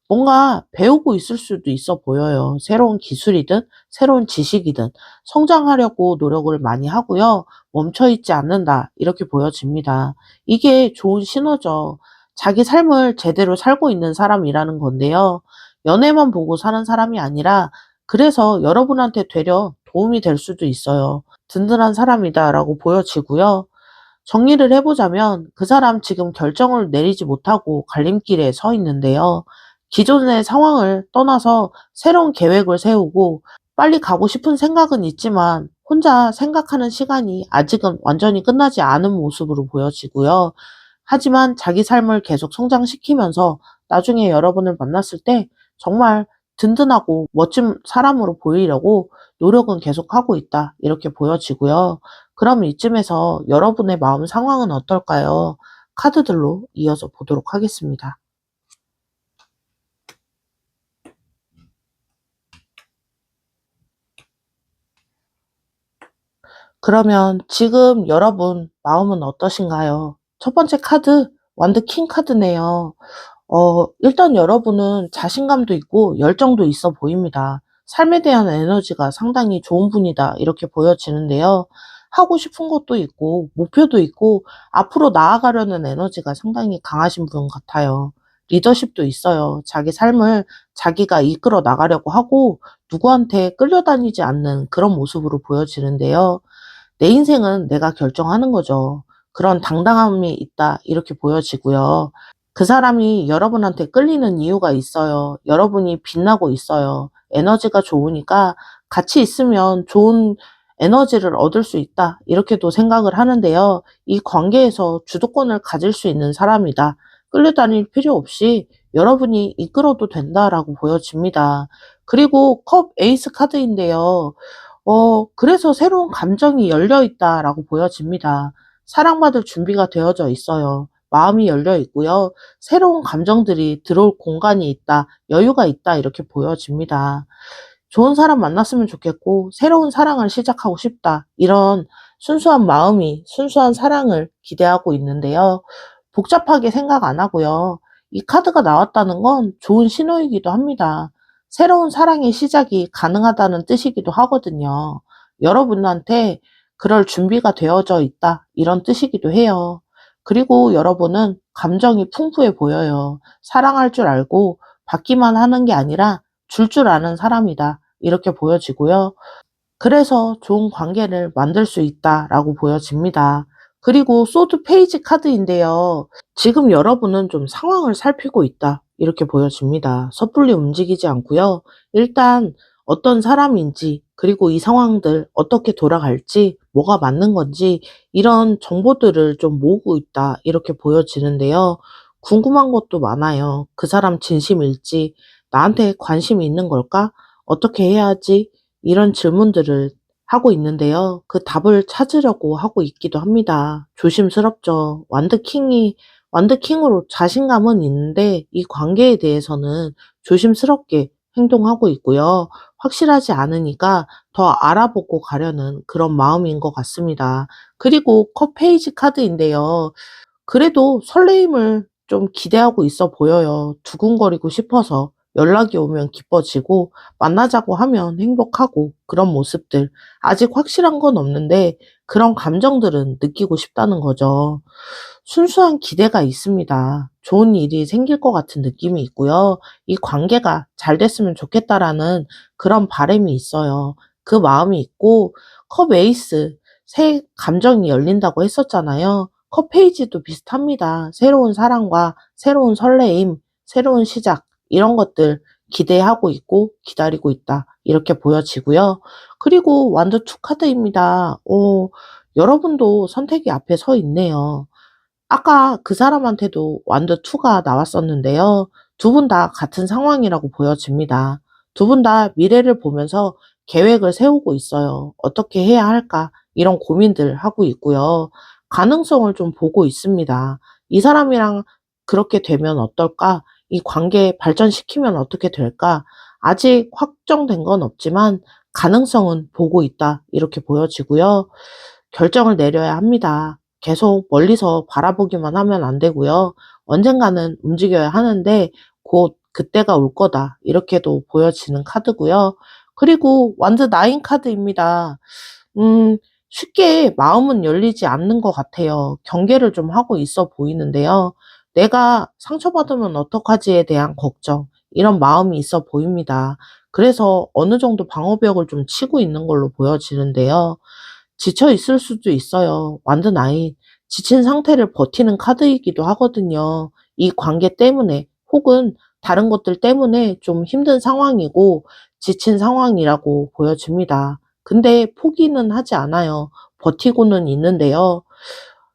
뭔가 배우고 있을 수도 있어 보여요. 새로운 기술이든 새로운 지식이든 성장하려고 노력을 많이 하고요. 멈춰 있지 않는다. 이렇게 보여집니다. 이게 좋은 신호죠. 자기 삶을 제대로 살고 있는 사람이라는 건데요. 연애만 보고 사는 사람이 아니라 그래서 여러분한테 되려 도움이 될 수도 있어요. 든든한 사람이다라고 보여지고요. 정리를 해보자면 그 사람 지금 결정을 내리지 못하고 갈림길에 서 있는데요. 기존의 상황을 떠나서 새로운 계획을 세우고 빨리 가고 싶은 생각은 있지만 혼자 생각하는 시간이 아직은 완전히 끝나지 않은 모습으로 보여지고요. 하지만 자기 삶을 계속 성장시키면서 나중에 여러분을 만났을 때 정말 든든하고 멋진 사람으로 보이려고 노력은 계속하고 있다. 이렇게 보여지고요. 그럼 이쯤에서 여러분의 마음 상황은 어떨까요? 카드들로 이어서 보도록 하겠습니다. 그러면 지금 여러분 마음은 어떠신가요? 첫 번째 카드, 완드 킹 카드네요. 일단 여러분은 자신감도 있고 열정도 있어 보입니다. 삶에 대한 에너지가 상당히 좋은 분이다. 이렇게 보여지는데요. 하고 싶은 것도 있고, 목표도 있고, 앞으로 나아가려는 에너지가 상당히 강하신 분 같아요. 리더십도 있어요. 자기 삶을 자기가 이끌어 나가려고 하고, 누구한테 끌려다니지 않는 그런 모습으로 보여지는데요. 내 인생은 내가 결정하는 거죠. 그런 당당함이 있다. 이렇게 보여지고요. 그 사람이 여러분한테 끌리는 이유가 있어요. 여러분이 빛나고 있어요. 에너지가 좋으니까 같이 있으면 좋은 에너지를 얻을 수 있다. 이렇게도 생각을 하는데요. 이 관계에서 주도권을 가질 수 있는 사람이다. 끌려다닐 필요 없이 여러분이 이끌어도 된다라고 보여집니다. 그리고 컵 에이스 카드인데요. 그래서 새로운 감정이 열려 있다라고 보여집니다. 사랑받을 준비가 되어져 있어요. 마음이 열려 있고요. 새로운 감정들이 들어올 공간이 있다, 여유가 있다, 이렇게 보여집니다. 좋은 사람 만났으면 좋겠고, 새로운 사랑을 시작하고 싶다. 이런 순수한 마음이 순수한 사랑을 기대하고 있는데요. 복잡하게 생각 안 하고요. 이 카드가 나왔다는 건 좋은 신호이기도 합니다. 새로운 사랑의 시작이 가능하다는 뜻이기도 하거든요. 여러분한테 그럴 준비가 되어져 있다, 이런 뜻이기도 해요. 그리고 여러분은 감정이 풍부해 보여요. 사랑할 줄 알고 받기만 하는 게 아니라 줄 아는 사람이다, 이렇게 보여지고요. 그래서 좋은 관계를 만들 수 있다라고 보여집니다. 그리고 소드 페이지 카드인데요. 지금 여러분은 좀 상황을 살피고 있다, 이렇게 보여집니다. 섣불리 움직이지 않고요. 일단 어떤 사람인지, 그리고 이 상황들 어떻게 돌아갈지, 뭐가 맞는 건지, 이런 정보들을 좀 모으고 있다, 이렇게 보여지는데요. 궁금한 것도 많아요. 그 사람 진심일지, 나한테 관심이 있는 걸까? 어떻게 해야 하지? 이런 질문들을 하고 있는데요. 그 답을 찾으려고 하고 있기도 합니다. 조심스럽죠. 완드킹으로 자신감은 있는데 이 관계에 대해서는 조심스럽게 행동하고 있고요. 확실하지 않으니까 더 알아보고 가려는 그런 마음인 것 같습니다. 그리고 컵 페이지 카드인데요. 그래도 설레임을 좀 기대하고 있어 보여요. 두근거리고 싶어서 연락이 오면 기뻐지고 만나자고 하면 행복하고 그런 모습들. 아직 확실한 건 없는데 그런 감정들은 느끼고 싶다는 거죠. 순수한 기대가 있습니다. 좋은 일이 생길 것 같은 느낌이 있고요. 이 관계가 잘 됐으면 좋겠다라는 그런 바람이 있어요. 그 마음이 있고 컵 에이스, 새 감정이 열린다고 했었잖아요. 컵 페이지도 비슷합니다. 새로운 사랑과 새로운 설레임, 새로운 시작, 이런 것들 기대하고 있고 기다리고 있다, 이렇게 보여지고요. 그리고 완드 투 카드입니다. 여러분도 선택이 앞에 서 있네요. 아까 그 사람한테도 완드 2가 나왔었는데요. 두 분 다 같은 상황이라고 보여집니다. 두 분 다 미래를 보면서 계획을 세우고 있어요. 어떻게 해야 할까? 이런 고민들 하고 있고요. 가능성을 좀 보고 있습니다. 이 사람이랑 그렇게 되면 어떨까? 이 관계 발전시키면 어떻게 될까? 아직 확정된 건 없지만 가능성은 보고 있다, 이렇게 보여지고요. 결정을 내려야 합니다. 계속 멀리서 바라보기만 하면 안 되고요. 언젠가는 움직여야 하는데 곧 그때가 올 거다, 이렇게도 보여지는 카드고요. 그리고 완드 나인 카드입니다. 음, 쉽게 마음은 열리지 않는 것 같아요. 경계를 좀 하고 있어 보이는데요. 내가 상처받으면 어떡하지에 대한 걱정, 이런 마음이 있어 보입니다. 그래서 어느 정도 방어벽을 좀 치고 있는 걸로 보여지는데요. 지쳐 있을 수도 있어요. 완전 아이. 지친 상태를 버티는 카드이기도 하거든요. 이 관계 때문에 혹은 다른 것들 때문에 좀 힘든 상황이고 지친 상황이라고 보여집니다. 근데 포기는 하지 않아요. 버티고는 있는데요.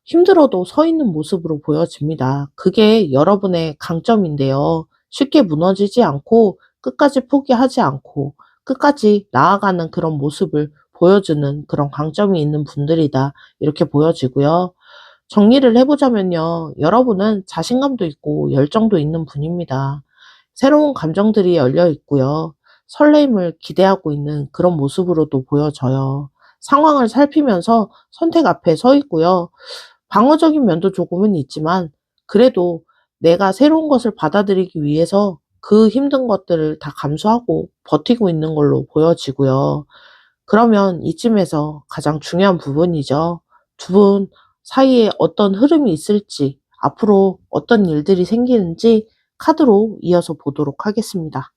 힘들어도 서 있는 모습으로 보여집니다. 그게 여러분의 강점인데요. 쉽게 무너지지 않고 끝까지 포기하지 않고 끝까지 나아가는 그런 모습을 보여주는 그런 강점이 있는 분들이다, 이렇게 보여지고요. 정리를 해보자면요. 여러분은 자신감도 있고 열정도 있는 분입니다. 새로운 감정들이 열려 있고요. 설레임을 기대하고 있는 그런 모습으로도 보여져요. 상황을 살피면서 선택 앞에 서 있고요. 방어적인 면도 조금은 있지만 그래도 내가 새로운 것을 받아들이기 위해서 그 힘든 것들을 다 감수하고 버티고 있는 걸로 보여지고요. 그러면 이쯤에서 가장 중요한 부분이죠. 두 분 사이에 어떤 흐름이 있을지, 앞으로 어떤 일들이 생기는지 카드로 이어서 보도록 하겠습니다.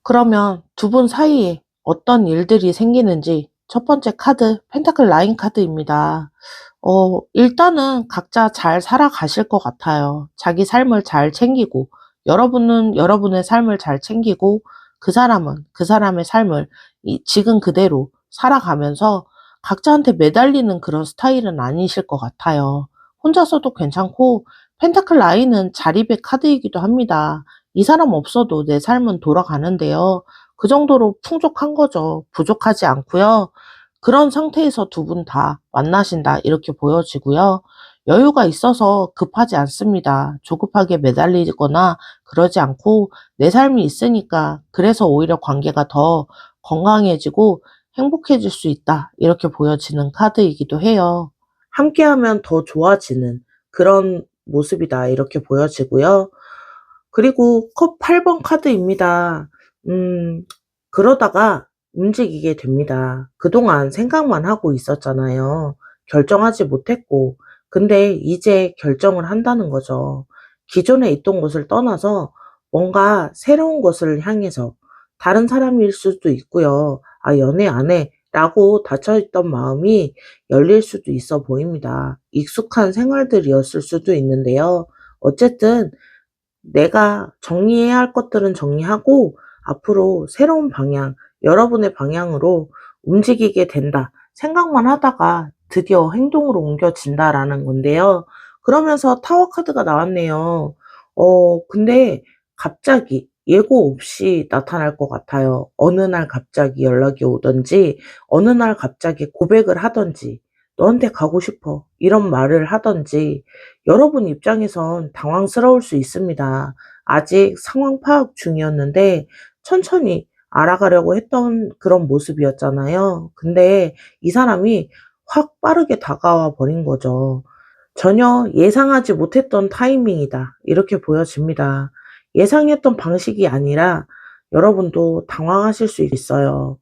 그러면 두 분 사이에 어떤 일들이 생기는지 첫 번째 카드, 펜타클 9 카드입니다. 일단은 각자 잘 살아가실 것 같아요. 자기 삶을 잘 챙기고, 여러분은 여러분의 삶을 잘 챙기고, 그 사람은 그 사람의 삶을 지금 그대로 살아가면서 각자한테 매달리는 그런 스타일은 아니실 것 같아요. 혼자서도 괜찮고, 펜타클 9은 자립의 카드이기도 합니다. 이 사람 없어도 내 삶은 돌아가는데요. 그 정도로 풍족한 거죠. 부족하지 않고요. 그런 상태에서 두 분 다 만나신다 이렇게 보여지고요. 여유가 있어서 급하지 않습니다. 조급하게 매달리거나 그러지 않고 내 삶이 있으니까 그래서 오히려 관계가 더 건강해지고 행복해질 수 있다 이렇게 보여지는 카드이기도 해요. 함께하면 더 좋아지는 그런 모습이다 이렇게 보여지고요. 그리고 컵 8번 카드입니다. 그러다가 움직이게 됩니다. 그동안 생각만 하고 있었잖아요. 결정하지 못했고, 근데 이제 결정을 한다는 거죠. 기존에 있던 곳을 떠나서 뭔가 새로운 것을 향해서 다른 사람일 수도 있고요. 아, 연애 안 해. 라고 닫혀있던 마음이 열릴 수도 있어 보입니다. 익숙한 생활들이었을 수도 있는데요. 어쨌든 내가 정리해야 할 것들은 정리하고 앞으로 새로운 방향, 여러분의 방향으로 움직이게 된다. 생각만 하다가 드디어 행동으로 옮겨진다라는 건데요. 그러면서 타워 카드가 나왔네요. 근데 갑자기 예고 없이 나타날 것 같아요. 어느 날 갑자기 연락이 오든지, 어느 날 갑자기 고백을 하든지, 너한테 가고 싶어. 이런 말을 하든지, 여러분 입장에선 당황스러울 수 있습니다. 아직 상황 파악 중이었는데 천천히 알아가려고 했던 그런 모습이었잖아요. 근데 이 사람이 확 빠르게 다가와 버린 거죠. 전혀 예상하지 못했던 타이밍이다. 이렇게 보여집니다. 예상했던 방식이 아니라 여러분도 당황하실 수 있어요.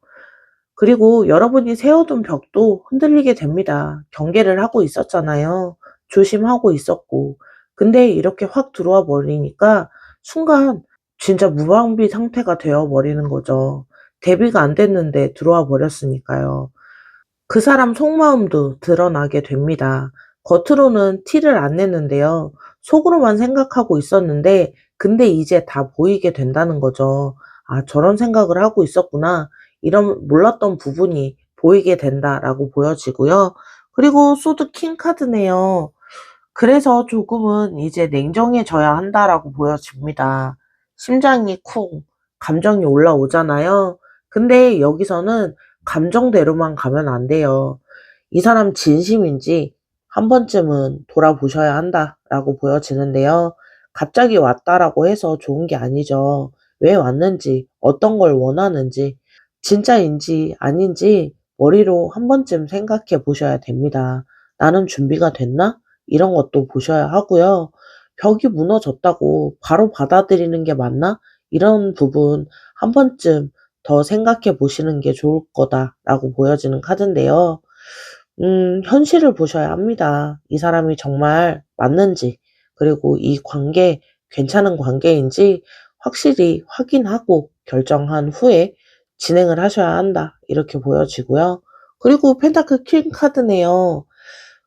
그리고 여러분이 세워둔 벽도 흔들리게 됩니다. 경계를 하고 있었잖아요. 조심하고 있었고. 근데 이렇게 확 들어와 버리니까 순간 진짜 무방비 상태가 되어 버리는 거죠. 대비가 안 됐는데 들어와 버렸으니까요. 그 사람 속마음도 드러나게 됩니다. 겉으로는 티를 안 냈는데요. 속으로만 생각하고 있었는데, 근데 이제 다 보이게 된다는 거죠. 아, 저런 생각을 하고 있었구나. 이런 몰랐던 부분이 보이게 된다라고 보여지고요. 그리고 소드 킹 카드네요. 그래서 조금은 이제 냉정해져야 한다라고 보여집니다. 심장이 쿵, 감정이 올라오잖아요. 근데 여기서는 감정대로만 가면 안 돼요. 이 사람 진심인지 한 번쯤은 돌아보셔야 한다라고 보여지는데요. 갑자기 왔다라고 해서 좋은 게 아니죠. 왜 왔는지, 어떤 걸 원하는지, 진짜인지 아닌지 머리로 한 번쯤 생각해 보셔야 됩니다. 나는 준비가 됐나? 이런 것도 보셔야 하고요. 벽이 무너졌다고 바로 받아들이는 게 맞나? 이런 부분 한 번쯤 더 생각해 보시는 게 좋을 거다라고 보여지는 카드인데요. 현실을 보셔야 합니다. 이 사람이 정말 맞는지, 그리고 이 관계 괜찮은 관계인지 확실히 확인하고 결정한 후에 진행을 하셔야 한다. 이렇게 보여지고요. 그리고 펜타클 퀸 카드네요.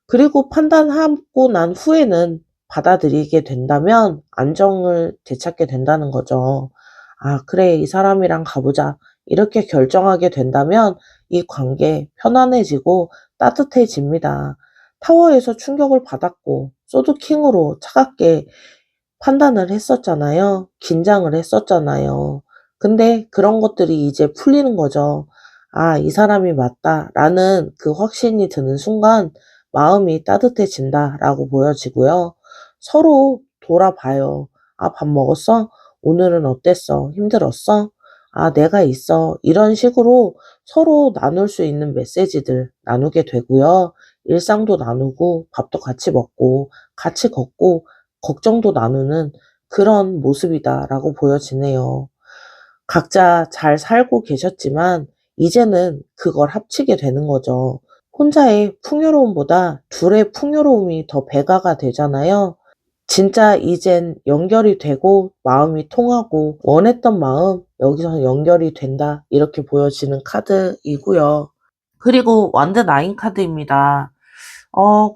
그리고 판단하고 난 후에는 받아들이게 된다면 안정을 되찾게 된다는 거죠. 아, 그래, 이 사람이랑 가보자. 이렇게 결정하게 된다면 이 관계 편안해지고 따뜻해집니다. 타워에서 충격을 받았고, 소드킹으로 차갑게 판단을 했었잖아요. 긴장을 했었잖아요. 근데 그런 것들이 이제 풀리는 거죠. 아, 이 사람이 맞다라는 그 확신이 드는 순간 마음이 따뜻해진다라고 보여지고요. 서로 돌아봐요. 아, 밥 먹었어? 오늘은 어땠어? 힘들었어? 아, 내가 있어. 이런 식으로 서로 나눌 수 있는 메시지들 나누게 되고요. 일상도 나누고, 밥도 같이 먹고, 같이 걷고, 걱정도 나누는 그런 모습이다라고 보여지네요. 각자 잘 살고 계셨지만, 이제는 그걸 합치게 되는 거죠. 혼자의 풍요로움보다 둘의 풍요로움이 더 배가가 되잖아요. 진짜 이젠 연결이 되고 마음이 통하고 원했던 마음 여기서 연결이 된다 이렇게 보여지는 카드이고요. 그리고 완드 나인 카드입니다.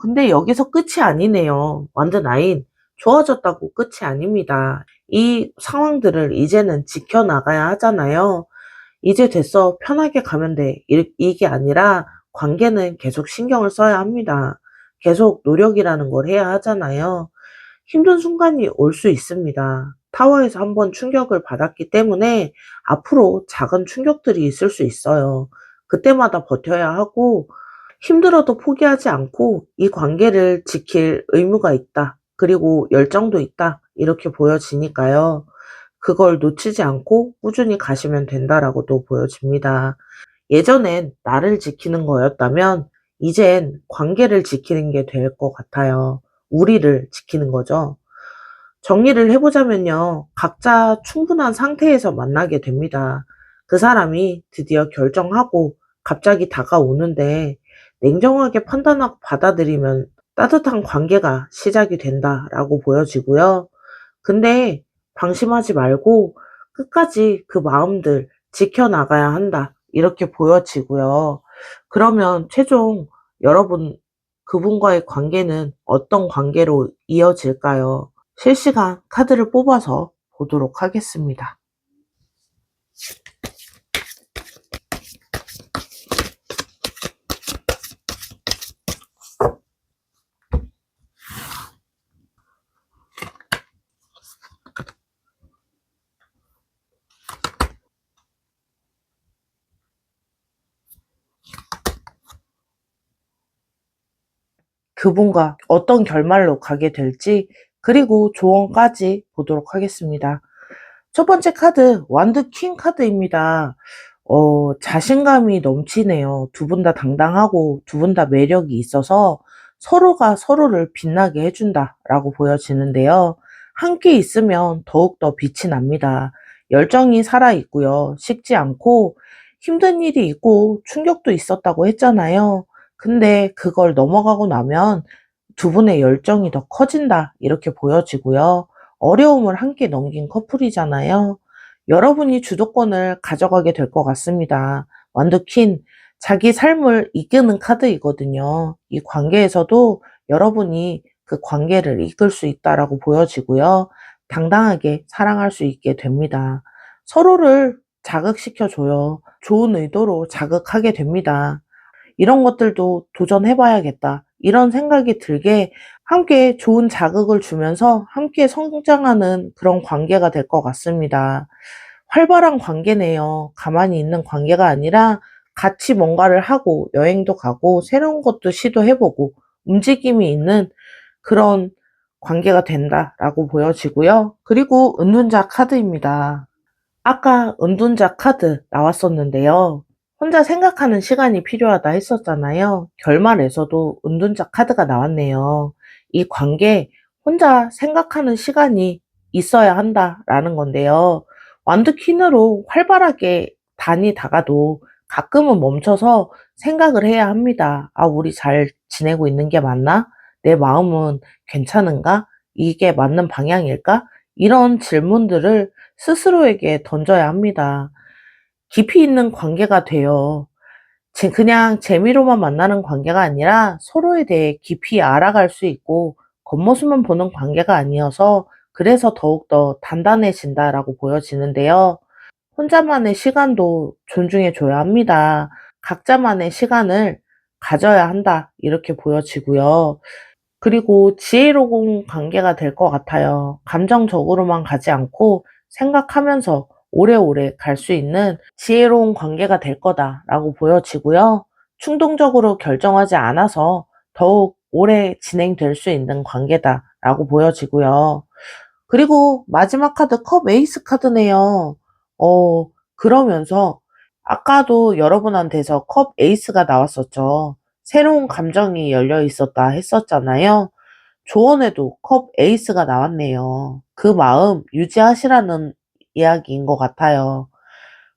근데 여기서 끝이 아니네요. 완드 나인 좋아졌다고 끝이 아닙니다. 이 상황들을 이제는 지켜나가야 하잖아요. 이제 됐어. 편하게 가면 돼. 이게 아니라 관계는 계속 신경을 써야 합니다. 계속 노력이라는 걸 해야 하잖아요. 힘든 순간이 올 수 있습니다. 타워에서 한번 충격을 받았기 때문에 앞으로 작은 충격들이 있을 수 있어요. 그때마다 버텨야 하고 힘들어도 포기하지 않고 이 관계를 지킬 의무가 있다. 그리고 열정도 있다. 이렇게 보여지니까요. 그걸 놓치지 않고 꾸준히 가시면 된다라고도 보여집니다. 예전엔 나를 지키는 거였다면 이젠 관계를 지키는 게 될 것 같아요. 우리를 지키는 거죠. 정리를 해보자면요. 각자 충분한 상태에서 만나게 됩니다. 그 사람이 드디어 결정하고 갑자기 다가오는데 냉정하게 판단하고 받아들이면 따뜻한 관계가 시작이 된다라고 보여지고요. 근데 방심하지 말고 끝까지 그 마음들 지켜나가야 한다. 이렇게 보여지고요. 그러면 최종 여러분 그분과의 관계는 어떤 관계로 이어질까요? 실시간 카드를 뽑아서 보도록 하겠습니다. 그분과 어떤 결말로 가게 될지 그리고 조언까지 보도록 하겠습니다. 첫 번째 카드 완드 퀸 카드입니다. 자신감이 넘치네요. 두 분 다 당당하고 두 분 다 매력이 있어서 서로가 서로를 빛나게 해준다라고 보여지는데요. 함께 있으면 더욱더 빛이 납니다. 열정이 살아있고요. 식지 않고 힘든 일이 있고 충격도 있었다고 했잖아요. 근데 그걸 넘어가고 나면 두 분의 열정이 더 커진다. 이렇게 보여지고요. 어려움을 함께 넘긴 커플이잖아요. 여러분이 주도권을 가져가게 될 것 같습니다. 완두퀸, 자기 삶을 이끄는 카드이거든요. 이 관계에서도 여러분이 그 관계를 이끌 수 있다라고 보여지고요. 당당하게 사랑할 수 있게 됩니다. 서로를 자극시켜줘요. 좋은 의도로 자극하게 됩니다. 이런 것들도 도전해봐야겠다. 이런 생각이 들게 함께 좋은 자극을 주면서 함께 성장하는 그런 관계가 될 것 같습니다. 활발한 관계네요. 가만히 있는 관계가 아니라 같이 뭔가를 하고 여행도 가고 새로운 것도 시도해보고 움직임이 있는 그런 관계가 된다라고 보여지고요. 그리고 은둔자 카드입니다. 아까 은둔자 카드 나왔었는데요. 혼자 생각하는 시간이 필요하다 했었잖아요. 결말에서도 은둔자 카드가 나왔네요. 이 관계 혼자 생각하는 시간이 있어야 한다라는 건데요. 완두퀸으로 활발하게 다니다가도 가끔은 멈춰서 생각을 해야 합니다. 아, 우리 잘 지내고 있는 게 맞나? 내 마음은 괜찮은가? 이게 맞는 방향일까? 이런 질문들을 스스로에게 던져야 합니다. 깊이 있는 관계가 돼요. 그냥 재미로만 만나는 관계가 아니라 서로에 대해 깊이 알아갈 수 있고 겉모습만 보는 관계가 아니어서 그래서 더욱더 단단해진다라고 보여지는데요. 혼자만의 시간도 존중해 줘야 합니다. 각자만의 시간을 가져야 한다. 이렇게 보여지고요. 그리고 지혜로운 관계가 될 것 같아요. 감정적으로만 가지 않고 생각하면서 오래오래 갈 수 있는 지혜로운 관계가 될 거다라고 보여지고요. 충동적으로 결정하지 않아서 더욱 오래 진행될 수 있는 관계다라고 보여지고요. 그리고 마지막 카드 컵 에이스 카드네요. 그러면서 아까도 여러분한테서 컵 에이스가 나왔었죠. 새로운 감정이 열려 있었다 했었잖아요. 조언에도 컵 에이스가 나왔네요. 그 마음 유지하시라는 이야기인 것 같아요.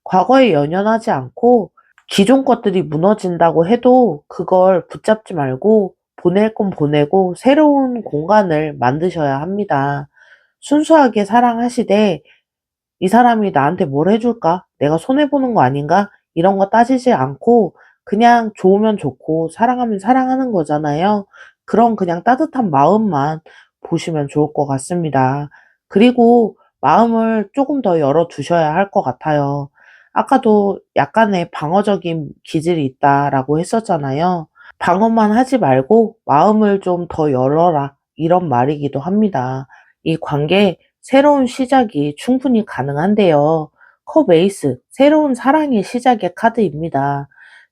과거에 연연하지 않고 기존 것들이 무너진다고 해도 그걸 붙잡지 말고 보낼 건 보내고 새로운 공간을 만드셔야 합니다. 순수하게 사랑하시되 이 사람이 나한테 뭘 해줄까? 내가 손해보는 거 아닌가? 이런 거 따지지 않고 그냥 좋으면 좋고 사랑하면 사랑하는 거잖아요. 그런 그냥 따뜻한 마음만 보시면 좋을 것 같습니다. 그리고 마음을 조금 더 열어 두셔야 할 것 같아요. 아까도 약간의 방어적인 기질이 있다라고 했었잖아요. 방어만 하지 말고 마음을 좀 더 열어라. 이런 말이기도 합니다. 이 관계 새로운 시작이 충분히 가능한데요. 컵 에이스, 새로운 사랑의 시작의 카드입니다.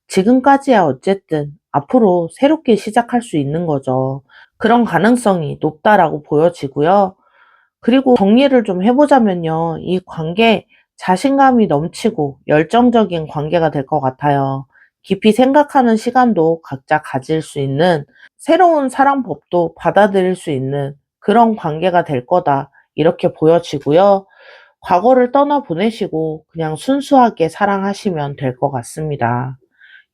지금까지야 어쨌든 앞으로 새롭게 시작할 수 있는 거죠. 그런 가능성이 높다라고 보여지고요. 그리고 정리를 좀 해보자면요. 이 관계 자신감이 넘치고 열정적인 관계가 될 것 같아요. 깊이 생각하는 시간도 각자 가질 수 있는 새로운 사랑법도 받아들일 수 있는 그런 관계가 될 거다. 이렇게 보여지고요. 과거를 떠나보내시고 그냥 순수하게 사랑하시면 될 것 같습니다.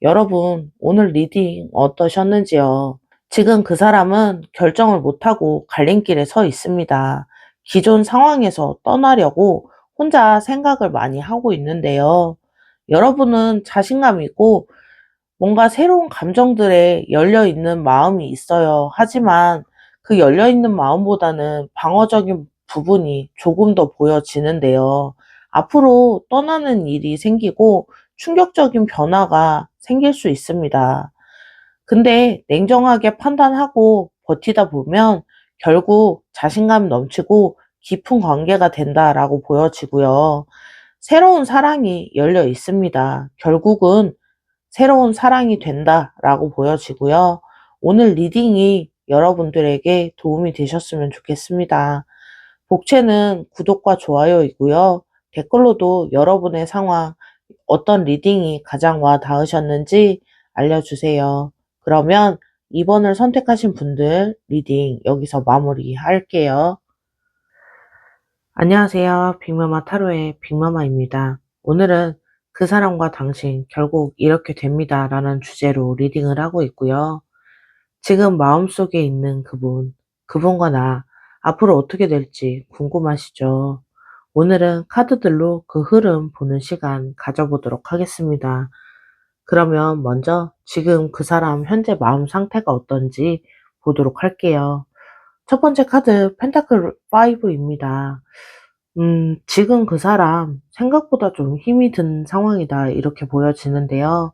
여러분, 오늘 리딩 어떠셨는지요? 지금 그 사람은 결정을 못하고 갈림길에 서 있습니다. 기존 상황에서 떠나려고 혼자 생각을 많이 하고 있는데요. 여러분은 자신감 있고 뭔가 새로운 감정들에 열려 있는 마음이 있어요. 하지만 그 열려 있는 마음보다는 방어적인 부분이 조금 더 보여지는데요. 앞으로 떠나는 일이 생기고 충격적인 변화가 생길 수 있습니다. 근데 냉정하게 판단하고 버티다 보면 결국 자신감 넘치고 깊은 관계가 된다라고 보여지고요. 새로운 사랑이 열려 있습니다. 결국은 새로운 사랑이 된다라고 보여지고요. 오늘 리딩이 여러분들에게 도움이 되셨으면 좋겠습니다. 복채는 구독과 좋아요이고요. 댓글로도 여러분의 상황, 어떤 리딩이 가장 와 닿으셨는지 알려주세요. 그러면 2번을 선택하신 분들 리딩 여기서 마무리할게요. 안녕하세요. 빅마마 타로의 빅마마입니다. 오늘은 그 사람과 당신 결국 이렇게 됩니다. 라는 주제로 리딩을 하고 있고요. 지금 마음속에 있는 그분과 나 앞으로 어떻게 될지 궁금하시죠? 오늘은 카드들로 그 흐름 보는 시간 가져보도록 하겠습니다. 그러면 먼저 지금 그 사람 현재 마음 상태가 어떤지 보도록 할게요. 첫 번째 카드 펜타클 5입니다. 지금 그 사람 생각보다 좀 힘이 든 상황이다 이렇게 보여지는데요.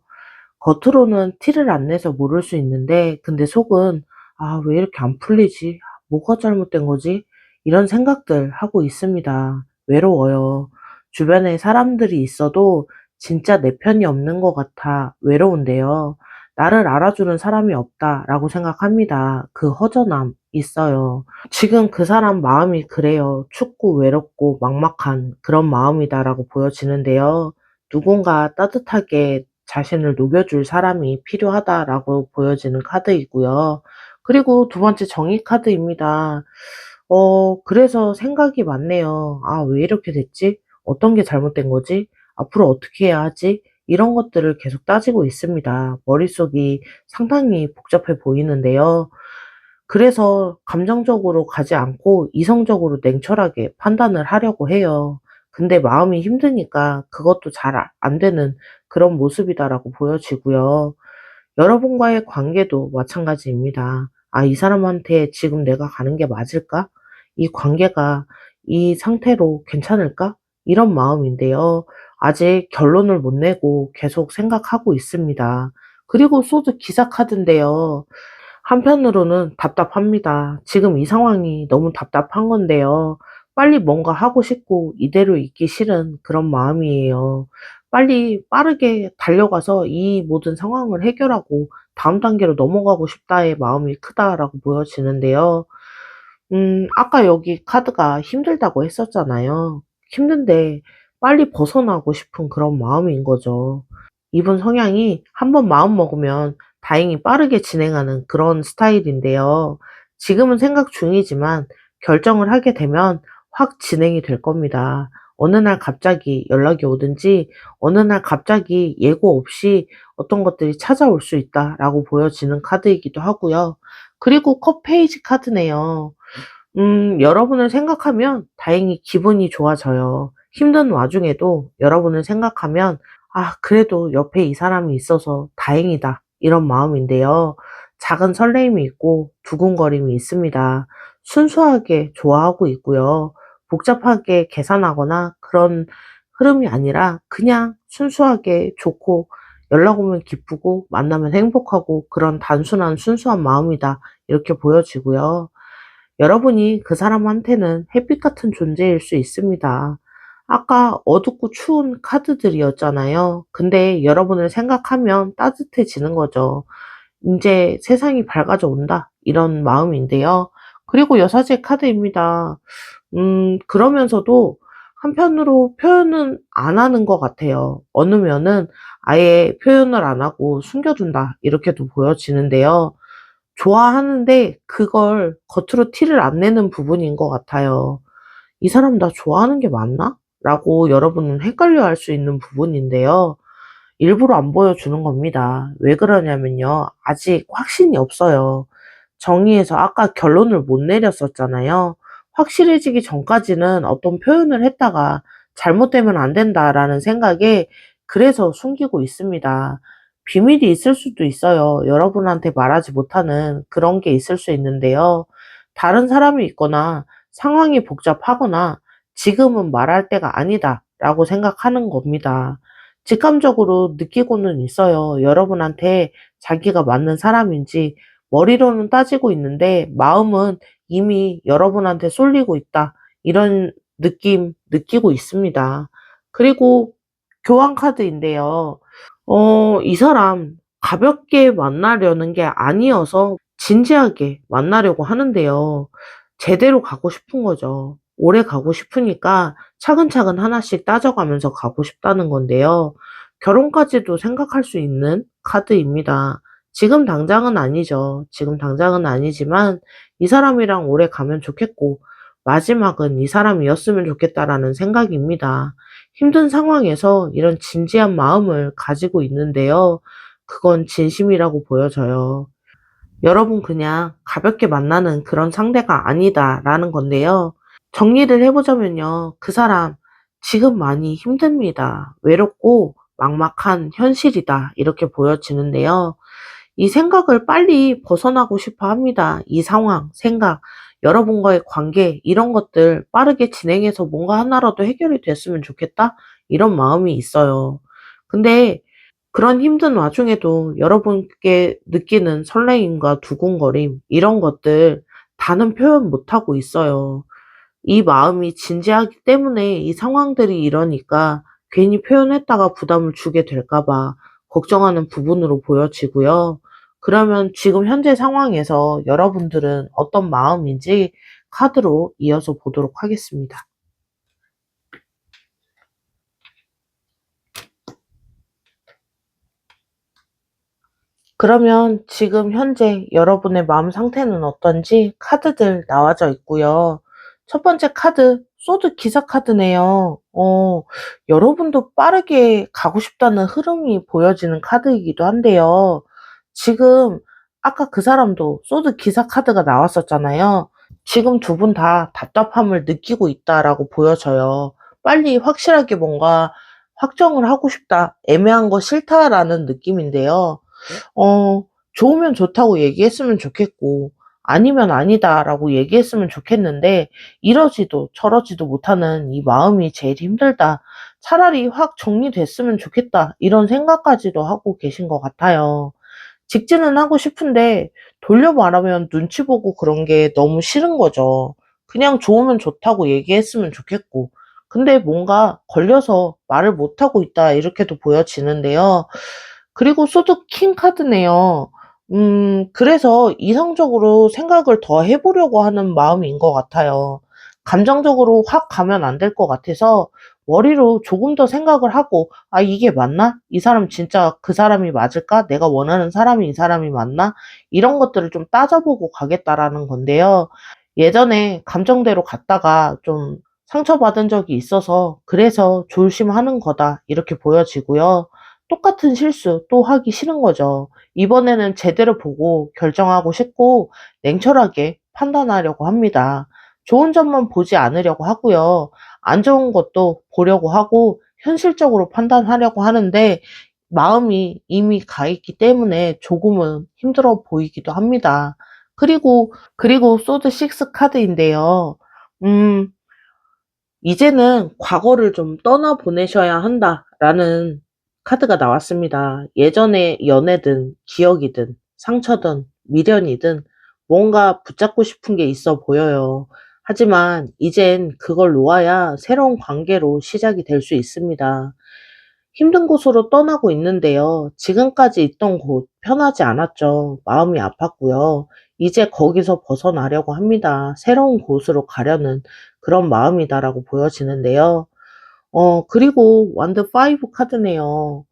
겉으로는 티를 안 내서 모를 수 있는데 근데 속은 '아 왜 이렇게 안 풀리지? 뭐가 잘못된 거지?' 이런 생각들 하고 있습니다. 외로워요. 주변에 사람들이 있어도 진짜 내 편이 없는 것 같아 외로운데요. '나를 알아주는 사람이 없다.'라고 생각합니다. 그 허전함 있어요. 지금 그 사람 마음이 그래요. 춥고 외롭고 막막한 그런 마음이다라고 보여지는데요. 누군가 따뜻하게 자신을 녹여줄 사람이 필요하다라고 보여지는 카드이고요. 그리고 두 번째 정의 카드입니다. 그래서 생각이 많네요. '아 왜 이렇게 됐지? 어떤 게 잘못된 거지? 앞으로 어떻게 해야 하지?' 이런 것들을 계속 따지고 있습니다. 머릿속이 상당히 복잡해 보이는데요. 그래서 감정적으로 가지 않고 이성적으로 냉철하게 판단을 하려고 해요. 근데 마음이 힘드니까 그것도 잘 안 되는 그런 모습이다라고 보여지고요. 여러분과의 관계도 마찬가지입니다. '아 이 사람한테 지금 내가 가는 게 맞을까? 이 관계가 이 상태로 괜찮을까?' 이런 마음인데요. 아직 결론을 못 내고 계속 생각하고 있습니다. 그리고 소드 기사 카드인데요. 한편으로는 답답합니다. 지금 이 상황이 너무 답답한 건데요. 빨리 뭔가 하고 싶고 이대로 있기 싫은 그런 마음이에요. 빨리 빠르게 달려가서 이 모든 상황을 해결하고 다음 단계로 넘어가고 싶다의 마음이 크다라고 보여지는데요. 아까 여기 카드가 힘들다고 했었잖아요. 힘든데 빨리 벗어나고 싶은 그런 마음인 거죠. 이분 성향이 한번 마음 먹으면 다행히 빠르게 진행하는 그런 스타일인데요. 지금은 생각 중이지만 결정을 하게 되면 확 진행이 될 겁니다. 어느 날 갑자기 연락이 오든지 어느 날 갑자기 예고 없이 어떤 것들이 찾아올 수 있다라고 보여지는 카드이기도 하고요. 그리고 컵 페이지 카드네요. 여러분을 생각하면 다행히 기분이 좋아져요. 힘든 와중에도 여러분을 생각하면 그래도 옆에 이 사람이 있어서 다행이다. 이런 마음인데요. 작은 설레임이 있고 두근거림이 있습니다. 순수하게 좋아하고 있고요. 복잡하게 계산하거나 그런 흐름이 아니라 그냥 순수하게 좋고 연락 오면 기쁘고 만나면 행복하고 그런 단순한 순수한 마음이다. 이렇게 보여지고요. 여러분이 그 사람한테는 햇빛 같은 존재일 수 있습니다. 아까 어둡고 추운 카드들이었잖아요. 근데 여러분을 생각하면 따뜻해지는 거죠. 이제 세상이 밝아져 온다. 이런 마음인데요. 그리고 여사제 카드입니다. 그러면서도 한편으로 표현은 안 하는 것 같아요. 어느 면은 아예 표현을 안 하고 숨겨둔다. 이렇게도 보여지는데요. 좋아하는데 그걸 겉으로 티를 안 내는 부분인 것 같아요. '이 사람 나 좋아하는 게 맞나?' 라고 여러분은 헷갈려할 수 있는 부분인데요. 일부러 안 보여주는 겁니다. 왜 그러냐면요. 아직 확신이 없어요. 정의해서 아까 결론을 못 내렸었잖아요. 확실해지기 전까지는 어떤 표현을 했다가 '잘못되면 안 된다.'라는 생각에 그래서 숨기고 있습니다. 비밀이 있을 수도 있어요. 여러분한테 말하지 못하는 그런 게 있을 수 있는데요. 다른 사람이 있거나 상황이 복잡하거나 '지금은 말할 때가 아니다.'라고 생각하는 겁니다. 직감적으로 느끼고는 있어요. 여러분한테 자기가 맞는 사람인지 머리로는 따지고 있는데 마음은 이미 여러분한테 쏠리고 있다. 이런 느낌 느끼고 있습니다. 그리고 교환 카드인데요. 이 사람 가볍게 만나려는 게 아니어서 진지하게 만나려고 하는데요. 제대로 가고 싶은 거죠. 오래 가고 싶으니까 차근차근 하나씩 따져가면서 가고 싶다는 건데요. 결혼까지도 생각할 수 있는 카드입니다. 지금 당장은 아니죠. 지금 당장은 아니지만 이 사람이랑 오래 가면 좋겠고 마지막은 이 사람이었으면 좋겠다라는 생각입니다. 힘든 상황에서 이런 진지한 마음을 가지고 있는데요. 그건 진심이라고 보여져요. 여러분 그냥 가볍게 만나는 그런 상대가 아니다라는 건데요. 정리를 해보자면요. 그 사람 지금 많이 힘듭니다. 외롭고 막막한 현실이다. 이렇게 보여지는데요. 이 생각을 빨리 벗어나고 싶어 합니다. 이 상황, 생각, 여러분과의 관계, 이런 것들 빠르게 진행해서 뭔가 하나라도 해결이 됐으면 좋겠다? 이런 마음이 있어요. 근데 그런 힘든 와중에도 여러분께 느끼는 설레임과 두근거림, 이런 것들 다는 표현 못하고 있어요. 이 마음이 진지하기 때문에 이 상황들이 이러니까 괜히 표현했다가 부담을 주게 될까 봐 걱정하는 부분으로 보여지고요. 그러면 지금 현재 상황에서 여러분들은 어떤 마음인지 카드로 이어서 보도록 하겠습니다. 그러면 지금 현재 여러분의 마음 상태는 어떤지 카드들 나와져 있고요. 첫 번째 카드, 소드 기사 카드네요. 여러분도 빠르게 가고 싶다는 흐름이 보여지는 카드이기도 한데요. 지금 아까 그 사람도 소드 기사 카드가 나왔었잖아요. 지금 두 분 다 답답함을 느끼고 있다라고 보여져요. 빨리 확실하게 뭔가 확정을 하고 싶다, 애매한 거 싫다라는 느낌인데요. 좋으면 좋다고 얘기했으면 좋겠고 아니면 아니다라고 얘기했으면 좋겠는데 이러지도 저러지도 못하는 이 마음이 제일 힘들다. 차라리 확 정리됐으면 좋겠다. 이런 생각까지도 하고 계신 것 같아요. 직진은 하고 싶은데 돌려 말하면 눈치 보고 그런 게 너무 싫은 거죠. 그냥 좋으면 좋다고 얘기했으면 좋겠고. 근데 뭔가 걸려서 말을 못하고 있다. 이렇게도 보여지는데요. 그리고 소드 킹 카드네요. 그래서 이성적으로 생각을 더 해보려고 하는 마음인 것 같아요. 감정적으로 확 가면 안 될 것 같아서 머리로 조금 더 생각을 하고, 아, 이게 맞나? 이 사람 진짜 그 사람이 맞을까? 내가 원하는 사람이 이 사람이 맞나? 이런 것들을 좀 따져보고 가겠다라는 건데요. 예전에 감정대로 갔다가 좀 상처받은 적이 있어서 그래서 조심하는 거다. 이렇게 보여지고요. 똑같은 실수 또 하기 싫은 거죠. 이번에는 제대로 보고 결정하고 싶고 냉철하게 판단하려고 합니다. 좋은 점만 보지 않으려고 하고요. 안 좋은 것도 보려고 하고 현실적으로 판단하려고 하는데 마음이 이미 가 있기 때문에 조금은 힘들어 보이기도 합니다. 그리고 소드 6 카드인데요. 음, 이제는 과거를 좀 떠나보내셔야 한다라는 카드가 나왔습니다. 예전의 연애든 기억이든 상처든 미련이든 뭔가 붙잡고 싶은 게 있어 보여요. 하지만 이젠 그걸 놓아야 새로운 관계로 시작이 될 수 있습니다. 힘든 곳으로 떠나고 있는데요. 지금까지 있던 곳 편하지 않았죠. 마음이 아팠고요. 이제 거기서 벗어나려고 합니다. 새로운 곳으로 가려는 그런 마음이다라고 보여지는데요. 그리고 완드 5 카드네요.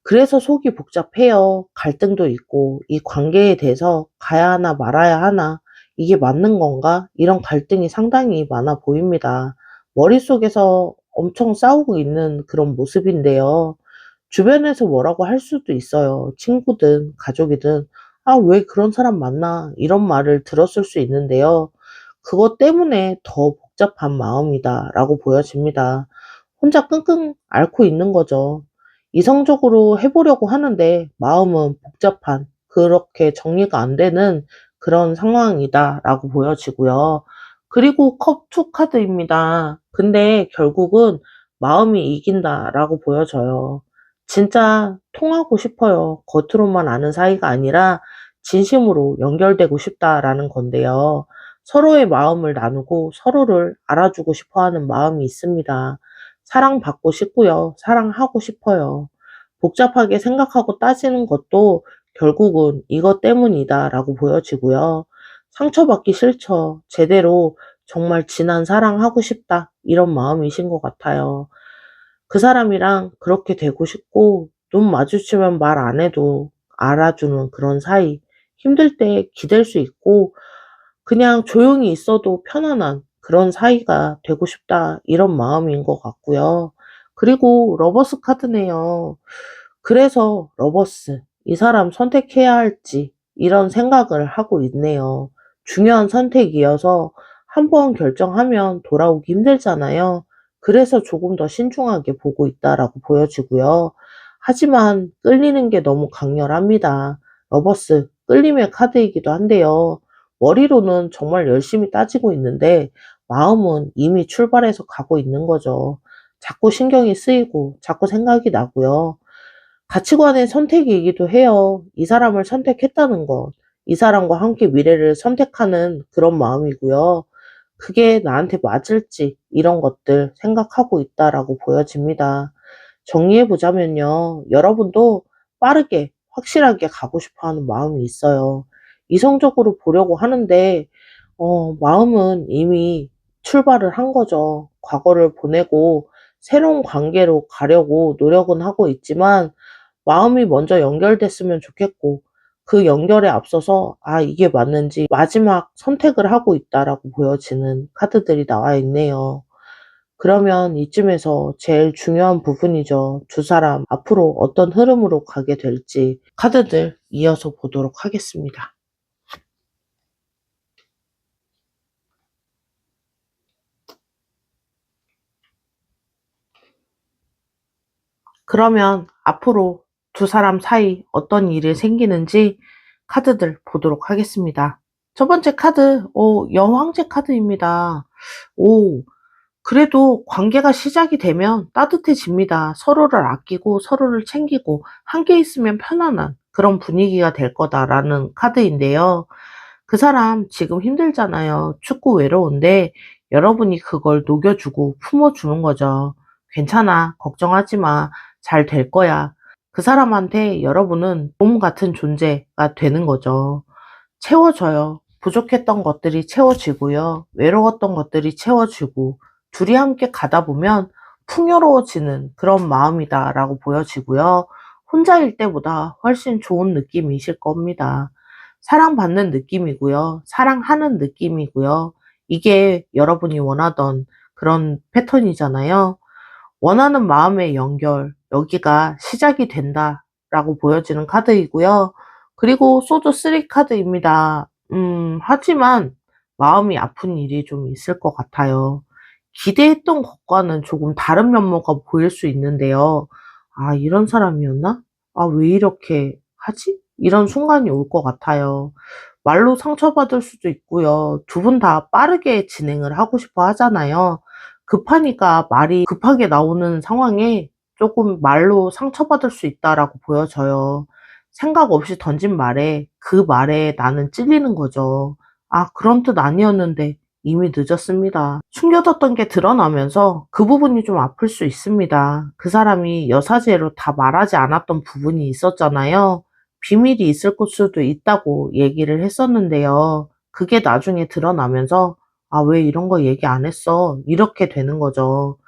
그래서 속이 복잡해요. 갈등도 있고, 이 관계에 대해서 가야 하나 말아야 하나, 이게 맞는 건가? 이런 갈등이 상당히 많아 보입니다. 머릿속에서 엄청 싸우고 있는 그런 모습인데요. 주변에서 뭐라고 할 수도 있어요. 친구든 가족이든 "아 왜 그런 사람 만나?" 이런 말을 들었을 수 있는데요. 그것 때문에 더 복잡한 마음이다라고 보여집니다. 혼자 끙끙 앓고 있는 거죠. 이성적으로 해 보려고 하는데 마음은 복잡한, 그렇게 정리가 안 되는 그런 상황이다라고 보여지고요. 그리고 컵 2 카드입니다. 근데 결국은 마음이 이긴다라고 보여져요. 진짜 통하고 싶어요. 겉으로만 아는 사이가 아니라 진심으로 연결되고 싶다라는 건데요. 서로의 마음을 나누고 서로를 알아주고 싶어 하는 마음이 있습니다. 사랑받고 싶고요. 사랑하고 싶어요. 복잡하게 생각하고 따지는 것도 결국은 이것 때문이다라고 보여지고요. 상처받기 싫죠. 제대로 정말 진한 사랑하고 싶다. 이런 마음이신 것 같아요. 그 사람이랑 그렇게 되고 싶고 눈 마주치면 말 안 해도 알아주는 그런 사이. 힘들 때 기댈 수 있고 그냥 조용히 있어도 편안한 그런 사이가 되고 싶다. 이런 마음인 것 같고요. 그리고 러버스 카드네요. 그래서 러버스, 이 사람 선택해야 할지 이런 생각을 하고 있네요. 중요한 선택이어서 한번 결정하면 돌아오기 힘들잖아요. 그래서 조금 더 신중하게 보고 있다라고 보여지고요. 하지만 끌리는 게 너무 강렬합니다. 러버스, 끌림의 카드이기도 한데요. 머리로는 정말 열심히 따지고 있는데 마음은 이미 출발해서 가고 있는 거죠. 자꾸 신경이 쓰이고 자꾸 생각이 나고요. 가치관의 선택이기도 해요. 이 사람을 선택했다는 것, 이 사람과 함께 미래를 선택하는 그런 마음이고요. 그게 나한테 맞을지 이런 것들 생각하고 있다라고 보여집니다. 정리해 보자면요. 여러분도 빠르게 확실하게 가고 싶어 하는 마음이 있어요. 이성적으로 보려고 하는데 마음은 이미 출발을 한 거죠. 과거를 보내고 새로운 관계로 가려고 노력은 하고 있지만 마음이 먼저 연결됐으면 좋겠고 그 연결에 앞서서 '아 이게 맞는지 마지막 선택을 하고 있다.'라고 보여지는 카드들이 나와 있네요. 그러면 이쯤에서 제일 중요한 부분이죠. 두 사람 앞으로 어떤 흐름으로 가게 될지 카드들 이어서 보도록 하겠습니다. 그러면 앞으로 두 사람 사이 어떤 일이 생기는지 카드들 보도록 하겠습니다. 첫 번째 카드, 여왕제 카드입니다. 오, 그래도 관계가 시작이 되면 따뜻해집니다. 서로를 아끼고 서로를 챙기고 함께 있으면 편안한 그런 분위기가 될 거다라는 카드인데요. 그 사람 지금 힘들잖아요. 춥고 외로운데 여러분이 그걸 녹여주고 품어주는 거죠. 괜찮아. 걱정하지 마. 잘 될 거야. 그 사람한테 여러분은 봄 같은 존재가 되는 거죠. 채워져요. 부족했던 것들이 채워지고요. 외로웠던 것들이 채워지고 둘이 함께 가다 보면 풍요로워지는 그런 마음이다라고 보여지고요. 혼자일 때보다 훨씬 좋은 느낌이실 겁니다. 사랑받는 느낌이고요. 사랑하는 느낌이고요. 이게 여러분이 원하던 그런 패턴이잖아요. 원하는 마음의 연결, 여기가 시작이 된다라고 보여지는 카드이고요. 그리고 소드 3 카드입니다. 하지만 마음이 아픈 일이 좀 있을 것 같아요. 기대했던 것과는 조금 다른 면모가 보일 수 있는데요. '아 이런 사람이었나? 아 왜 이렇게 하지?' 이런 순간이 올 것 같아요. 말로 상처받을 수도 있고요. 두 분 다 빠르게 진행을 하고 싶어 하잖아요. 급하니까 말이 급하게 나오는 상황에 조금 말로 상처받을 수 있다라고 보여져요. 생각 없이 던진 말에 그 말에 나는 찔리는 거죠. '아 그런 뜻 아니었는데.' 이미 늦었습니다. 숨겨뒀던 게 드러나면서 그 부분이 좀 아플 수 있습니다. 그 사람이 여사제로 다 말하지 않았던 부분이 있었잖아요. 비밀이 있을 수도 있다고 얘기를 했었는데요. 그게 나중에 드러나면서 '아 왜 이런 거 얘기 안 했어?' 이렇게 되는 거죠.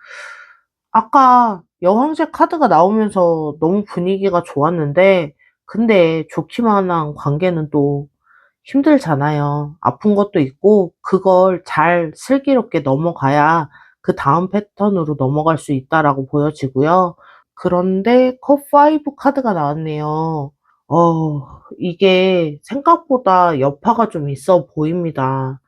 아까 여왕제 카드가 나오면서 너무 분위기가 좋았는데 근데 좋기만 한 관계는 또 힘들잖아요. 아픈 것도 있고 그걸 잘 슬기롭게 넘어가야 그다음 패턴으로 넘어갈 수 있다라고 보여지고요. 그런데 컵5 카드가 나왔네요. 이게 생각보다 여파가 좀 있어 보입니다.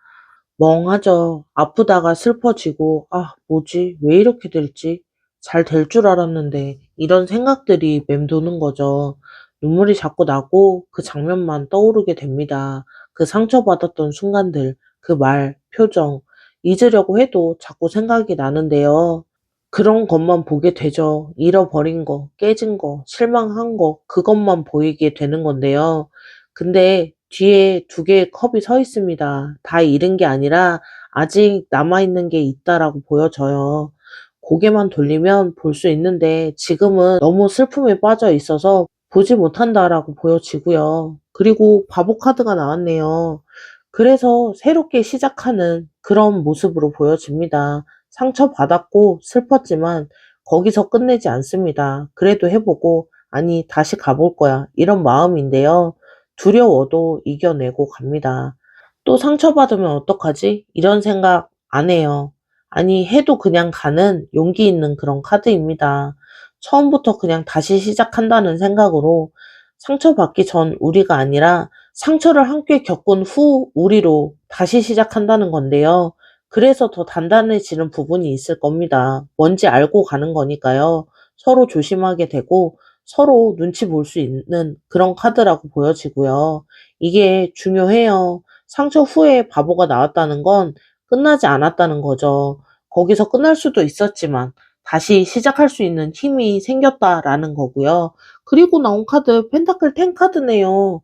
멍하죠. 아프다가 슬퍼지고 '아 뭐지? 왜 이렇게 될지? 잘 될 줄 알았는데.' 이런 생각들이 맴도는 거죠. 눈물이 자꾸 나고 그 장면만 떠오르게 됩니다. 그 상처받았던 순간들, 그 말, 표정. 잊으려고 해도 자꾸 생각이 나는데요. 그런 것만 보게 되죠. 잃어버린 거, 깨진 거, 실망한 거 그것만 보이게 되는 건데요. 근데 뒤에 두 개의 컵이 서 있습니다. 다 잃은 게 아니라 아직 남아있는 게 있다라고 보여져요. 고개만 돌리면 볼 수 있는데 지금은 너무 슬픔에 빠져 있어서 보지 못한다라고 보여지고요. 그리고 바보 카드가 나왔네요. 그래서 새롭게 시작하는 그런 모습으로 보여집니다. 상처받았고 슬펐지만 거기서 끝내지 않습니다. 그래도 해보고 아니 다시 가볼 거야 이런 마음인데요. 두려워도 이겨내고 갑니다. 또 상처받으면 어떡하지? 이런 생각 안 해요. 아니 해도 그냥 가는 용기 있는 그런 카드입니다. 처음부터 그냥 다시 시작한다는 생각으로 상처받기 전 우리가 아니라 상처를 함께 겪은 후 우리로 다시 시작한다는 건데요. 그래서 더 단단해지는 부분이 있을 겁니다. 뭔지 알고 가는 거니까요. 서로 조심하게 되고 서로 눈치 볼 수 있는 그런 카드라고 보여지고요. 이게 중요해요. 상처 후에 바보가 나왔다는 건 끝나지 않았다는 거죠. 거기서 끝날 수도 있었지만 다시 시작할 수 있는 힘이 생겼다라는 거고요. 그리고 나온 카드 펜타클 10 카드네요.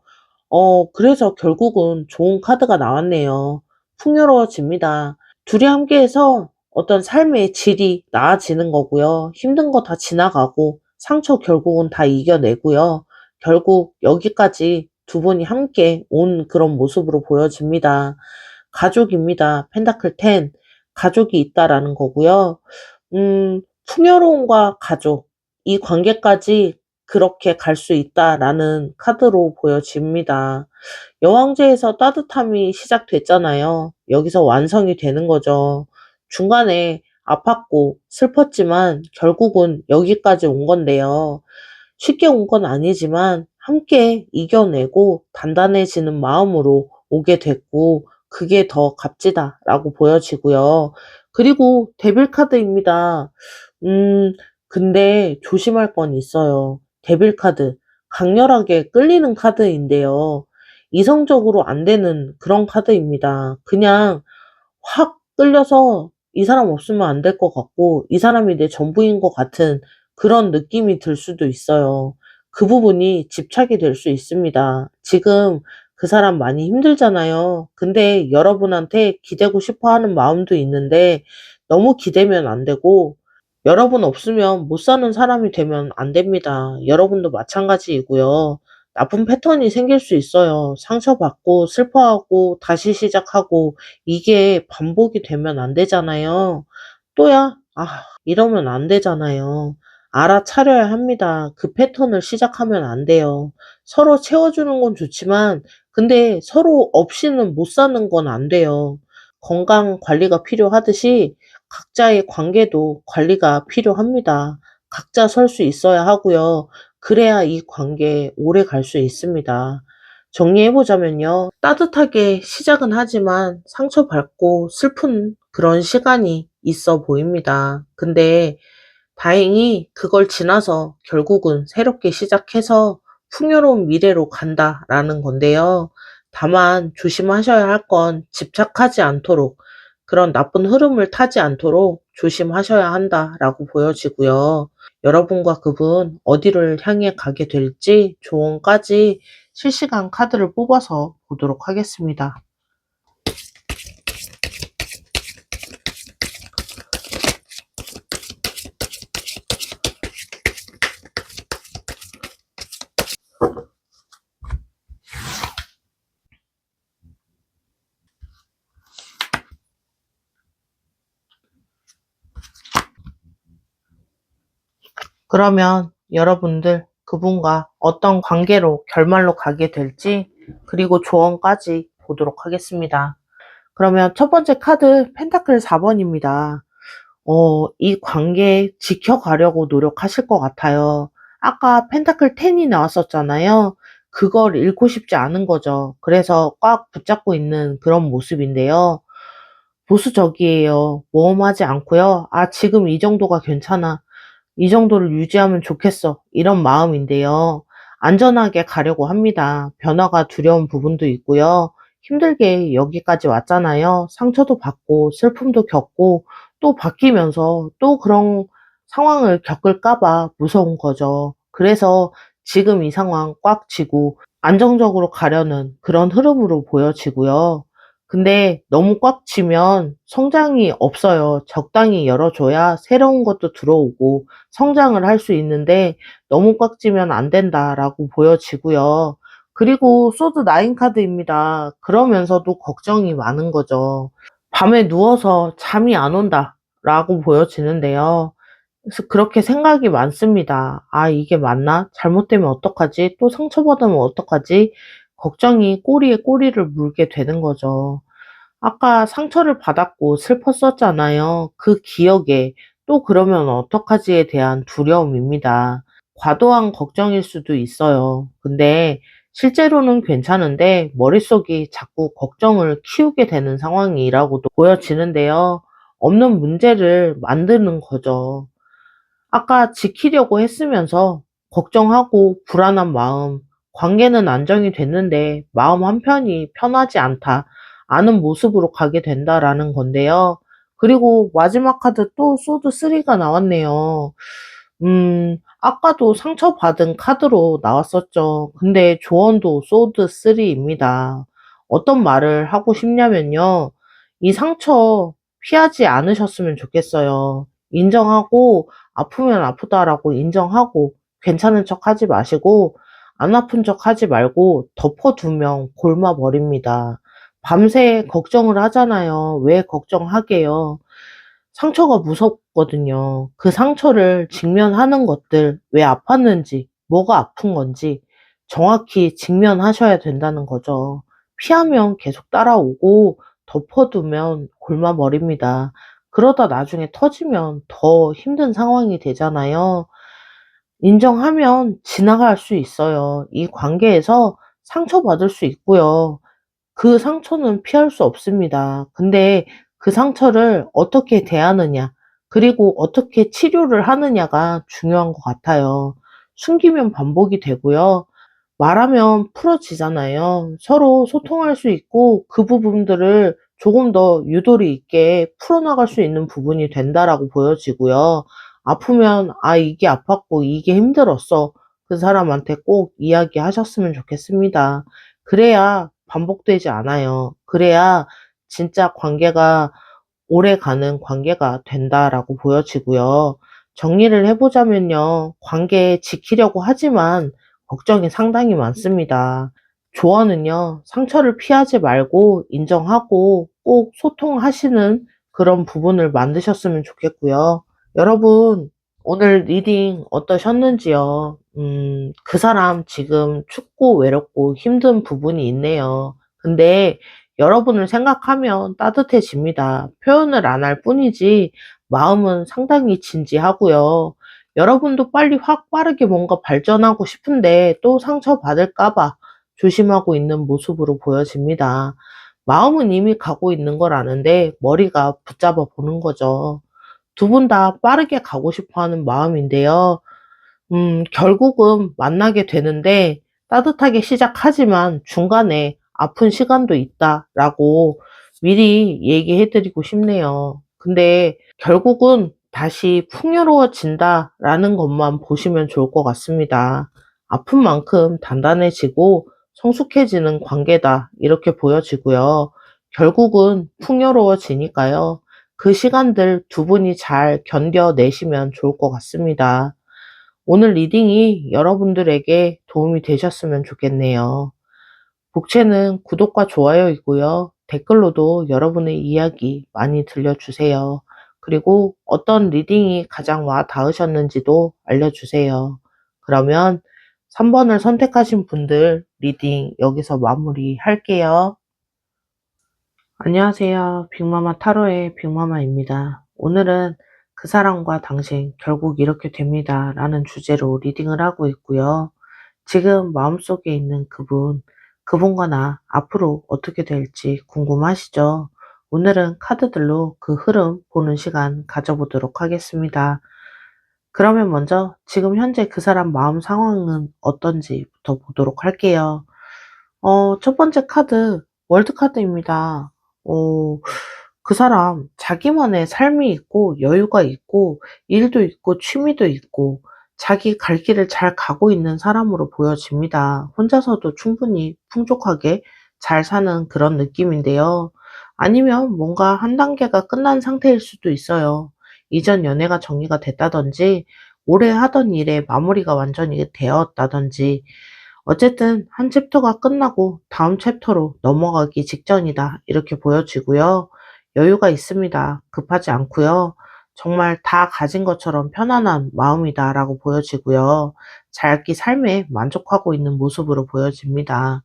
그래서 결국은 좋은 카드가 나왔네요. 풍요로워집니다. 둘이 함께해서 어떤 삶의 질이 나아지는 거고요. 힘든 거 다 지나가고 상처 결국은 다 이겨내고요. 결국 여기까지 두 분이 함께 온 그런 모습으로 보여집니다. 가족입니다. 펜타클 10. 가족이 있다라는 거고요. 풍요로움과 가족, 이 관계까지 그렇게 갈 수 있다라는 카드로 보여집니다. 여왕제에서 따뜻함이 시작됐잖아요. 여기서 완성이 되는 거죠. 중간에 아팠고 슬펐지만 결국은 여기까지 온 건데요. 쉽게 온 건 아니지만 함께 이겨내고 단단해지는 마음으로 오게 됐고 그게 더 값지다라고 보여지고요. 그리고 데빌 카드입니다. 근데 조심할 건 있어요. 데빌 카드. 강렬하게 끌리는 카드인데요. 이성적으로 안 되는 그런 카드입니다. 그냥 확 끌려서 이 사람 없으면 안 될 것 같고 이 사람이 내 전부인 것 같은 그런 느낌이 들 수도 있어요. 그 부분이 집착이 될 수 있습니다. 지금 그 사람 많이 힘들잖아요. 근데 여러분한테 기대고 싶어 하는 마음도 있는데 너무 기대면 안 되고 여러분 없으면 못 사는 사람이 되면 안 됩니다. 여러분도 마찬가지이고요. 나쁜 패턴이 생길 수 있어요. 상처받고 슬퍼하고 다시 시작하고 이게 반복이 되면 안 되잖아요. 또야? 이러면 안 되잖아요. 알아차려야 합니다. 그 패턴을 시작하면 안 돼요. 서로 채워주는 건 좋지만 근데 서로 없이는 못 사는 건 안 돼요. 건강 관리가 필요하듯이 각자의 관계도 관리가 필요합니다. 각자 설 수 있어야 하고요. 그래야 이 관계 오래 갈 수 있습니다. 정리해보자면요. 따뜻하게 시작은 하지만 상처받고 슬픈 그런 시간이 있어 보입니다. 근데 다행히 그걸 지나서 결국은 새롭게 시작해서 풍요로운 미래로 간다라는 건데요. 다만 조심하셔야 할 건 집착하지 않도록 그런 나쁜 흐름을 타지 않도록 조심하셔야 한다라고 보여지고요. 여러분과 그분 어디를 향해 가게 될지 조언까지 실시간 카드를 뽑아서 보도록 하겠습니다. 그러면 여러분들 그분과 어떤 관계로 결말로 가게 될지 그리고 조언까지 보도록 하겠습니다. 그러면 첫 번째 카드 펜타클 4번입니다. 이 관계 지켜가려고 노력하실 것 같아요. 아까 펜타클 10이 나왔었잖아요. 그걸 잃고 싶지 않은 거죠. 그래서 꽉 붙잡고 있는 그런 모습인데요. 보수적이에요. 모험하지 않고요. 아, 지금 이 정도가 괜찮아. 이 정도를 유지하면 좋겠어. 이런 마음인데요. 안전하게 가려고 합니다. 변화가 두려운 부분도 있고요. 힘들게 여기까지 왔잖아요. 상처도 받고 슬픔도 겪고 또 바뀌면서 또 그런 상황을 겪을까봐 무서운 거죠. 그래서 지금 이 상황 꽉 쥐고 안정적으로 가려는 그런 흐름으로 보여지고요. 근데 너무 꽉 쥐면 성장이 없어요. 적당히 열어줘야 새로운 것도 들어오고 성장을 할 수 있는데 너무 꽉 쥐면 안 된다라고 보여지고요. 그리고 소드 9 카드입니다. 그러면서도 걱정이 많은 거죠. 밤에 누워서 잠이 안 온다라고 보여지는데요. 그래서 그렇게 생각이 많습니다. 아, 이게 맞나? 잘못되면 어떡하지? 또 상처받으면 어떡하지? 걱정이 꼬리에 꼬리를 물게 되는 거죠. 아까 상처를 받았고 슬펐었잖아요. 그 기억에 또 그러면 어떡하지에 대한 두려움입니다. 과도한 걱정일 수도 있어요. 근데 실제로는 괜찮은데 머릿속이 자꾸 걱정을 키우게 되는 상황이라고도 보여지는데요. 없는 문제를 만드는 거죠. 아까 지키려고 했으면서 걱정하고 불안한 마음, 관계는 안정이 됐는데 마음 한편이 편하지 않다. 아는 모습으로 가게 된다라는 건데요. 그리고 마지막 카드 또 소드 3가 나왔네요. 아까도 상처받은 카드로 나왔었죠. 근데 조언도 소드 3입니다. 어떤 말을 하고 싶냐면요. 이 상처 피하지 않으셨으면 좋겠어요. 인정하고 아프면 아프다라고 인정하고 괜찮은 척 하지 마시고 안 아픈 척 하지 말고 덮어두면 골마버립니다. 밤새 걱정을 하잖아요. 왜 걱정하게요? 상처가 무섭거든요. 그 상처를 직면하는 것들, 왜 아팠는지, 뭐가 아픈 건지 정확히 직면하셔야 된다는 거죠. 피하면 계속 따라오고 덮어두면 골마버립니다. 그러다 나중에 터지면 더 힘든 상황이 되잖아요. 인정하면 지나갈 수 있어요. 이 관계에서 상처받을 수 있고요. 그 상처는 피할 수 없습니다. 근데 그 상처를 어떻게 대하느냐, 그리고 어떻게 치료를 하느냐가 중요한 것 같아요. 숨기면 반복이 되고요. 말하면 풀어지잖아요. 서로 소통할 수 있고 그 부분들을 조금 더 유도리 있게 풀어나갈 수 있는 부분이 된다라고 보여지고요. 아프면 아, 이게 아팠고 이게 힘들었어. 그 사람한테 꼭 이야기하셨으면 좋겠습니다. 그래야 반복되지 않아요. 그래야 진짜 관계가 오래가는 관계가 된다라고 보여지고요. 정리를 해보자면요. 관계 지키려고 하지만 걱정이 상당히 많습니다. 조언은요, 상처를 피하지 말고 인정하고 꼭 소통하시는 그런 부분을 만드셨으면 좋겠고요. 여러분, 오늘 리딩 어떠셨는지요? 그 사람 지금 춥고 외롭고 힘든 부분이 있네요. 근데 여러분을 생각하면 따뜻해집니다. 표현을 안 할 뿐이지 마음은 상당히 진지하고요. 여러분도 빨리 확 빠르게 뭔가 발전하고 싶은데 또 상처받을까 봐 조심하고 있는 모습으로 보여집니다. 마음은 이미 가고 있는 걸 아는데 머리가 붙잡아 보는 거죠. 두 분 다 빠르게 가고 싶어 하는 마음인데요. 결국은 만나게 되는데 따뜻하게 시작하지만 중간에 아픈 시간도 있다라고 미리 얘기해 드리고 싶네요. 근데 결국은 다시 풍요로워진다라는 것만 보시면 좋을 것 같습니다. 아픈 만큼 단단해지고 성숙해지는 관계다 이렇게 보여지고요. 결국은 풍요로워지니까요. 그 시간들 두 분이 잘 견뎌내시면 좋을 것 같습니다. 오늘 리딩이 여러분들에게 도움이 되셨으면 좋겠네요. 복채는 구독과 좋아요이고요. 댓글로도 여러분의 이야기 많이 들려주세요. 그리고 어떤 리딩이 가장 와 닿으셨는지도 알려주세요. 그러면 3번을 선택하신 분들 리딩 여기서 마무리할게요. 안녕하세요. 빅마마 타로의 빅마마입니다. 오늘은 그 사람과 당신 결국 이렇게 됩니다. 라는 주제로 리딩을 하고 있고요. 지금 마음속에 있는 그분과 나 앞으로 어떻게 될지 궁금하시죠? 오늘은 카드들로 그 흐름 보는 시간 가져보도록 하겠습니다. 그러면 먼저 지금 현재 그 사람 마음 상황은 어떤지부터 보도록 할게요. 첫 번째 카드, 월드 카드입니다. 어, 그 사람 자기만의 삶이 있고 여유가 있고 일도 있고 취미도 있고 자기 갈 길을 잘 가고 있는 사람으로 보여집니다. 혼자서도 충분히 풍족하게 잘 사는 그런 느낌인데요. 아니면 뭔가 한 단계가 끝난 상태일 수도 있어요. 이전 연애가 정리가 됐다든지 오래 하던 일에 마무리가 완전히 되었다든지 어쨌든 한 챕터가 끝나고 다음 챕터로 넘어가기 직전이다. 이렇게 보여지고요. 여유가 있습니다. 급하지 않고요. 정말 다 가진 것처럼 편안한 마음이다라고 보여지고요. 자기 삶에 만족하고 있는 모습으로 보여집니다.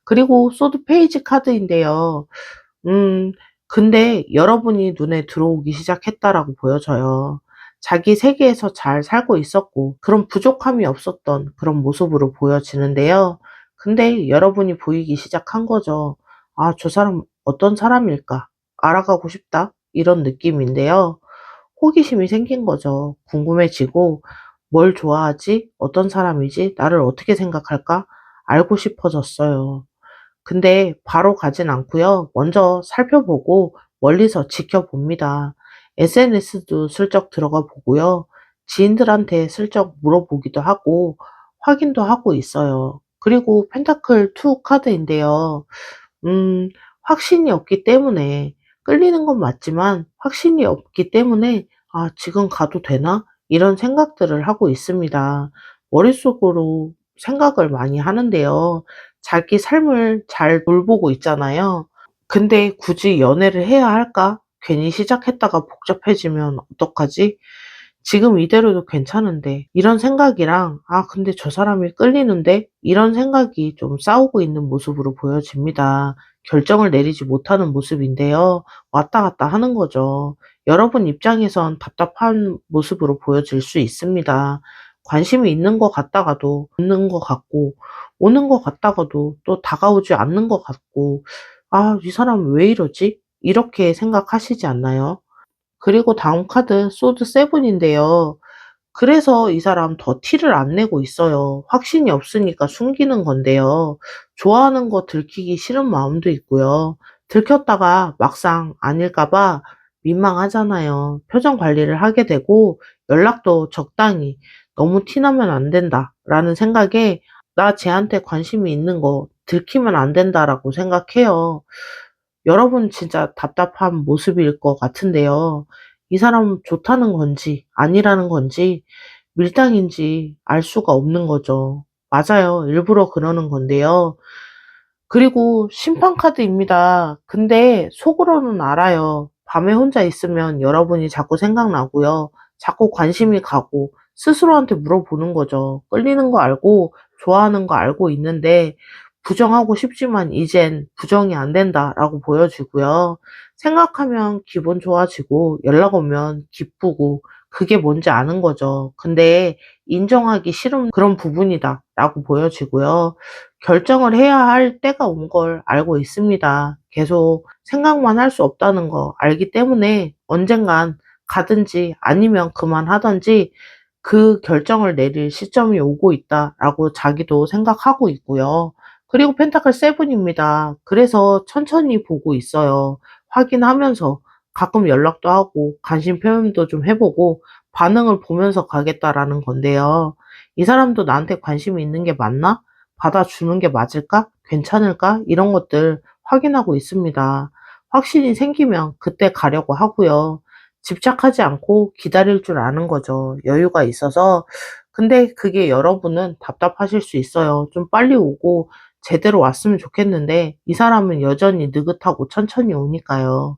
그리고 소드 페이지 카드인데요. 음, 근데 여러분이 눈에 들어오기 시작했다라고 보여져요. 자기 세계에서 잘 살고 있었고, 그런 부족함이 없었던 그런 모습으로 보여지는데요. 근데 여러분이 보이기 시작한 거죠. 아, 저 사람 어떤 사람일까? 알아가고 싶다? 이런 느낌인데요. 호기심이 생긴 거죠. 궁금해지고, 뭘 좋아하지? 어떤 사람이지? 나를 어떻게 생각할까? 알고 싶어졌어요. 근데 바로 가진 않고요. 먼저 살펴보고 멀리서 지켜봅니다. SNS도 슬쩍 들어가 보고요. 지인들한테 슬쩍 물어보기도 하고 확인도 하고 있어요. 그리고 펜타클 2 카드인데요. 확신이 없기 때문에 끌리는 건 맞지만 확신이 없기 때문에 '아 지금 가도 되나?' 이런 생각들을 하고 있습니다. 머릿속으로 생각을 많이 하는데요. 자기 삶을 잘 돌보고 있잖아요. 근데 '굳이 연애를 해야 할까? 괜히 시작했다가 복잡해지면 어떡하지? 지금 이대로도 괜찮은데.' 이런 생각이랑 '아 근데 저 사람이 끌리는데?' 이런 생각이 좀 싸우고 있는 모습으로 보여집니다. 결정을 내리지 못하는 모습인데요. 왔다 갔다 하는 거죠. 여러분 입장에선 답답한 모습으로 보여질 수 있습니다. 관심이 있는 것 같다가도 없는 것 같고 오는 것 같다가도 또 다가오지 않는 것 같고 '아 이 사람 왜 이러지?' 이렇게 생각하시지 않나요? 그리고 다음 카드 소드 7 인데요. 그래서 이 사람 더 티를 안 내고 있어요. 확신이 없으니까 숨기는 건데요. 좋아하는 거 들키기 싫은 마음도 있고요. 들켰다가 막상 아닐까 봐 민망하잖아요. 표정 관리를 하게 되고 연락도 적당히 너무 티 나면 안 된다라는 생각에 '나 쟤한테 관심이 있는 거 들키면 안 된다.'라고 생각해요. 여러분 진짜 답답한 모습일 것 같은데요. 이 사람 좋다는 건지 아니라는 건지 밀당인지 알 수가 없는 거죠. 맞아요. 일부러 그러는 건데요. 그리고 심판 카드입니다. 근데 속으로는 알아요. 밤에 혼자 있으면 여러분이 자꾸 생각나고요. 자꾸 관심이 가고 스스로한테 물어보는 거죠. 끌리는 거 알고 좋아하는 거 알고 있는데 부정하고 싶지만 이젠 부정이 안 된다라고 보여지고요. 생각하면 기분 좋아지고 연락 오면 기쁘고 그게 뭔지 아는 거죠. 근데 인정하기 싫은 그런 부분이다 라고 보여지고요. 결정을 해야 할 때가 온 걸 알고 있습니다. 계속 생각만 할 수 없다는 거 알기 때문에 언젠간 가든지 아니면 그만하든지 그 결정을 내릴 시점이 오고 있다라고 자기도 생각하고 있고요. 그리고 펜타클 7입니다. 그래서 천천히 보고 있어요. 확인하면서 가끔 연락도 하고 관심 표현도 좀 해보고 반응을 보면서 가겠다라는 건데요. 이 사람도 나한테 관심이 있는 게 맞나? 받아주는 게 맞을까? 괜찮을까? 이런 것들 확인하고 있습니다. 확신이 생기면 그때 가려고 하고요. 집착하지 않고 기다릴 줄 아는 거죠. 여유가 있어서. 근데 그게 여러분은 답답하실 수 있어요. 좀 빨리 오고 제대로 왔으면 좋겠는데 이 사람은 여전히 느긋하고 천천히 오니까요.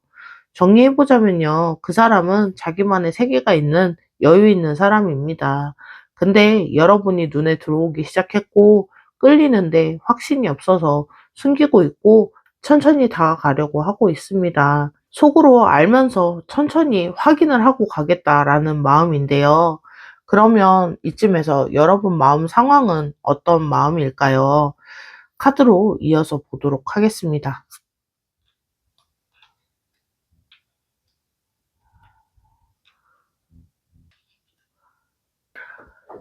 정리해보자면요. 그 사람은 자기만의 세계가 있는 여유 있는 사람입니다. 근데 여러분이 눈에 들어오기 시작했고 끌리는데 확신이 없어서 숨기고 있고 천천히 다가가려고 하고 있습니다. 속으로 알면서 천천히 확인을 하고 가겠다라는 마음인데요. 그러면 이쯤에서 여러분 마음 상황은 어떤 마음일까요? 카드로 이어서 보도록 하겠습니다.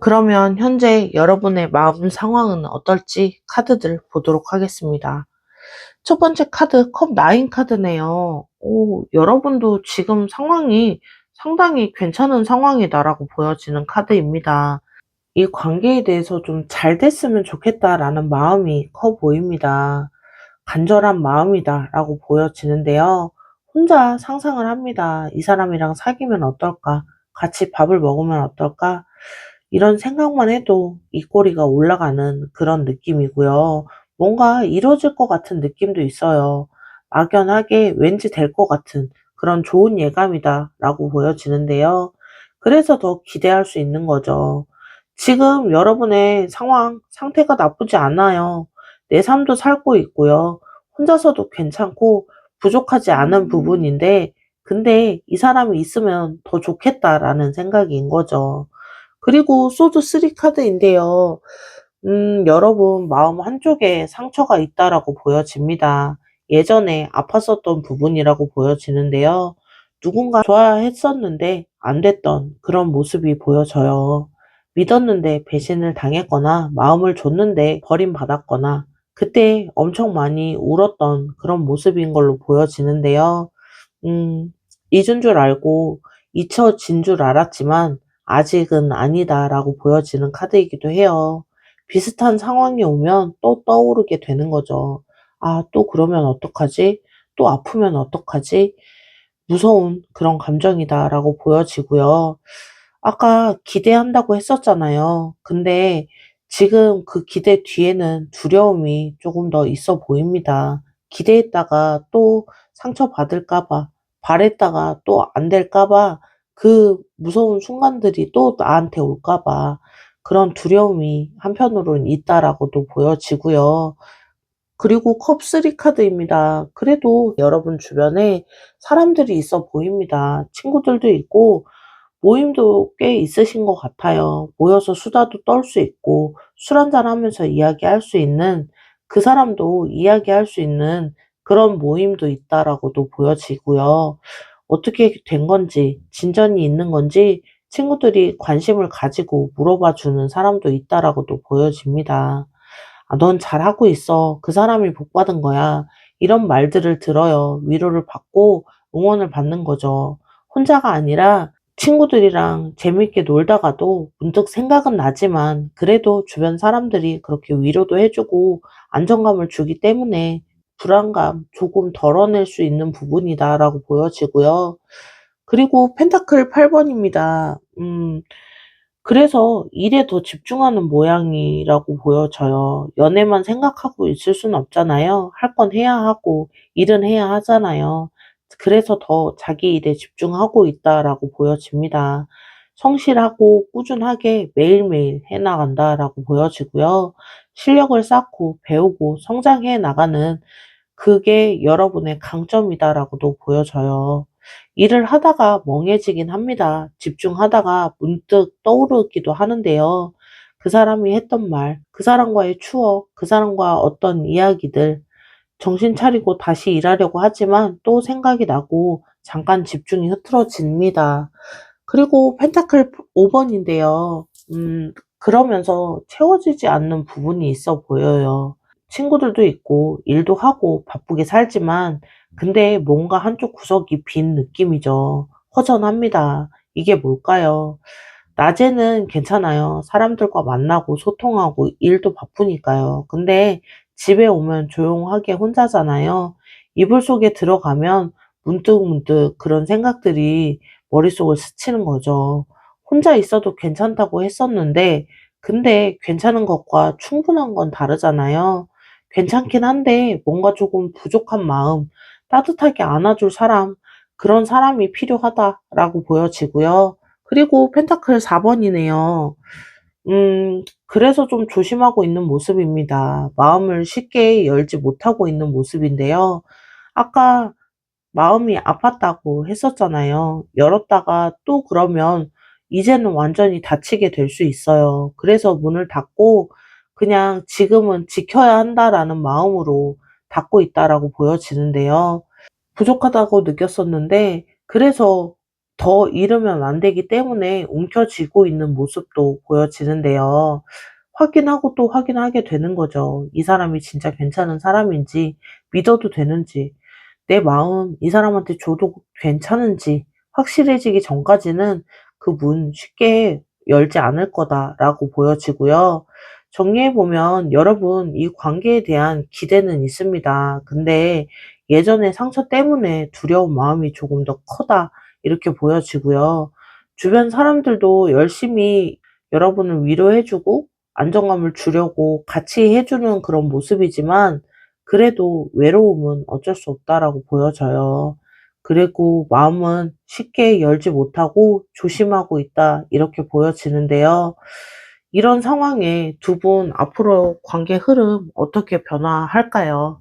그러면 현재 여러분의 마음 상황은 어떨지 카드들 보도록 하겠습니다. 첫 번째 카드, 컵 9 카드네요. 오, 여러분도 지금 상황이 상당히 괜찮은 상황이다라고 보여지는 카드입니다. 이 관계에 대해서 좀 잘 됐으면 좋겠다라는 마음이 커 보입니다. 간절한 마음이다라고 보여지는데요. 혼자 상상을 합니다. 이 사람이랑 사귀면 어떨까? 같이 밥을 먹으면 어떨까? 이런 생각만 해도 입꼬리가 올라가는 그런 느낌이고요. 뭔가 이루어질 것 같은 느낌도 있어요. 막연하게 왠지 될 것 같은 그런 좋은 예감이다라고 보여지는데요. 그래서 더 기대할 수 있는 거죠. 지금 여러분의 상태가 나쁘지 않아요. 내 삶도 살고 있고요. 혼자서도 괜찮고 부족하지 않은 부분인데, 근데 이 사람이 있으면 더 좋겠다라는 생각인 거죠. 그리고 소드 3 카드인데요. 여러분 마음 한쪽에 상처가 있다라고 보여집니다. 예전에 아팠었던 부분이라고 보여지는데요. 누군가 좋아했었는데 안 됐던 그런 모습이 보여져요. 믿었는데 배신을 당했거나 마음을 줬는데 버림받았거나 그때 엄청 많이 울었던 그런 모습인 걸로 보여지는데요. 음, 잊은 줄 알고 잊혀진 줄 알았지만 아직은 아니다라고 보여지는 카드이기도 해요. 비슷한 상황이 오면 또 떠오르게 되는 거죠. 아, 또 그러면 어떡하지? 또 아프면 어떡하지? 무서운 그런 감정이다라고 보여지고요. 아까 기대한다고 했었잖아요. 근데 지금 그 기대 뒤에는 두려움이 조금 더 있어 보입니다. 기대했다가 또 상처받을까 봐, 바랬다가 또 안 될까 봐, 그 무서운 순간들이 또 나한테 올까 봐 그런 두려움이 한편으로는 있다라고도 보여지고요. 그리고 컵3 카드입니다. 그래도 여러분 주변에 사람들이 있어 보입니다. 친구들도 있고 모임도 꽤 있으신 것 같아요. 모여서 수다도 떨 수 있고 술 한잔 하면서 이야기할 수 있는 그 사람도 이야기할 수 있는 그런 모임도 있다라고도 보여지고요. 어떻게 된 건지, 진전이 있는 건지 친구들이 관심을 가지고 물어봐 주는 사람도 있다라고도 보여집니다. "아, 넌 잘하고 있어. 그 사람이 복 받은 거야." 이런 말들을 들어요. 위로를 받고 응원을 받는 거죠. 혼자가 아니라 친구들이랑 재밌게 놀다가도 문득 생각은 나지만 그래도 주변 사람들이 그렇게 위로도 해 주고 안정감을 주기 때문에 불안감 조금 덜어낼 수 있는 부분이다라고 보여지고요. 그리고 펜타클 8 번입니다. 그래서 일에 더 집중하는 모양이라고 보여져요. 연애만 생각하고 있을 수는 없잖아요. 할 건 해야 하고 일은 해야 하잖아요. 그래서 더 자기 일에 집중하고 있다라고 보여집니다. 성실하고 꾸준하게 매일매일 해 나간다라고 보여지고요. 실력을 쌓고 배우고 성장해 나가는 그게 여러분의 강점이다라고도 보여져요. 일을 하다가 멍해지긴 합니다. 집중하다가 문득 떠오르기도 하는데요. 그 사람이 했던 말, 그 사람과의 추억, 그 사람과 어떤 이야기들, 정신 차리고 다시 일하려고 하지만 또 생각이 나고 잠깐 집중이 흐트러집니다. 그리고 펜타클 5번인데요. 그러면서 채워지지 않는 부분이 있어 보여요. 친구들도 있고 일도 하고 바쁘게 살지만 근데 뭔가 한쪽 구석이 빈 느낌이죠. 허전합니다. 이게 뭘까요? 낮에는 괜찮아요. 사람들과 만나고 소통하고 일도 바쁘니까요. 근데 집에 오면 조용하게 혼자잖아요. 이불 속에 들어가면 문득문득 그런 생각들이 머릿속을 스치는 거죠. 혼자 있어도 괜찮다고 했었는데, 근데 괜찮은 것과 충분한 건 다르잖아요. 괜찮긴 한데 뭔가 조금 부족한 마음, 따뜻하게 안아줄 사람, 그런 사람이 필요하다라고 보여지고요. 그리고 펜타클 4번이네요. 그래서 좀 조심하고 있는 모습입니다. 마음을 쉽게 열지 못하고 있는 모습인데요. 아까 마음이 아팠다고 했었잖아요. 열었다가 또 그러면 이제는 완전히 닫히게 될 수 있어요. 그래서 문을 닫고 그냥 지금은 지켜야 한다라는 마음으로 닫고 있다라고 보여지는데요. 부족하다고 느꼈었는데 그래서 더 잃으면 안 되기 때문에 움켜쥐고 있는 모습도 보여지는데요. 확인하고 또 확인하게 되는 거죠. 이 사람이 진짜 괜찮은 사람인지 믿어도 되는지 내 마음 이 사람한테 줘도 괜찮은지 확실해지기 전까지는 그 문 쉽게 열지 않을 거다라고 보여지고요. 정리해보면 여러분 이 관계에 대한 기대는 있습니다. 근데 예전의 상처 때문에 두려운 마음이 조금 더 커다 이렇게 보여지고요. 주변 사람들도 열심히 여러분을 위로해주고 안정감을 주려고 같이 해주는 그런 모습이지만 그래도 외로움은 어쩔 수 없다라고 보여져요. 그리고 마음은 쉽게 열지 못하고 조심하고 있다 이렇게 보여지는데요. 이런 상황에 두 분 앞으로 관계 흐름 어떻게 변화할까요?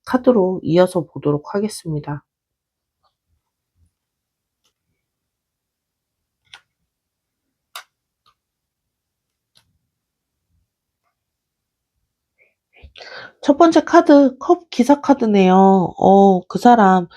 카드로 이어서 보도록 하겠습니다. 첫 번째 카드 컵 기사 카드네요. 그 사람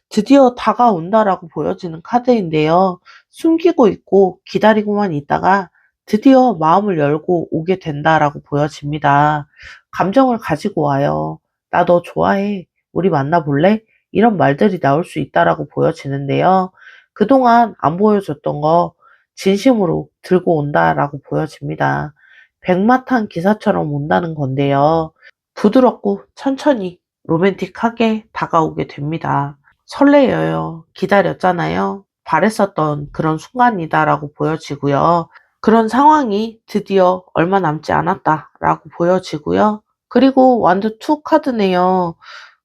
드디어 다가온다라고 보여지는 카드인데요. 숨기고 있고 기다리고만 있다가 드디어 마음을 열고 오게 된다라고 보여집니다. 감정을 가지고 와요. 나 너 좋아해. 우리 만나볼래? 이런 말들이 나올 수 있다라고 보여지는데요. 그동안 안 보여줬던 거 진심으로 들고 온다라고 보여집니다. 백마탄 기사처럼 온다는 건데요. 부드럽고 천천히 로맨틱하게 다가오게 됩니다. 설레어요. 기다렸잖아요. 바랬었던 그런 순간이다라고 보여지고요. 그런 상황이 드디어 얼마 남지 않았다라고 보여지고요. 그리고 완드 투 카드네요.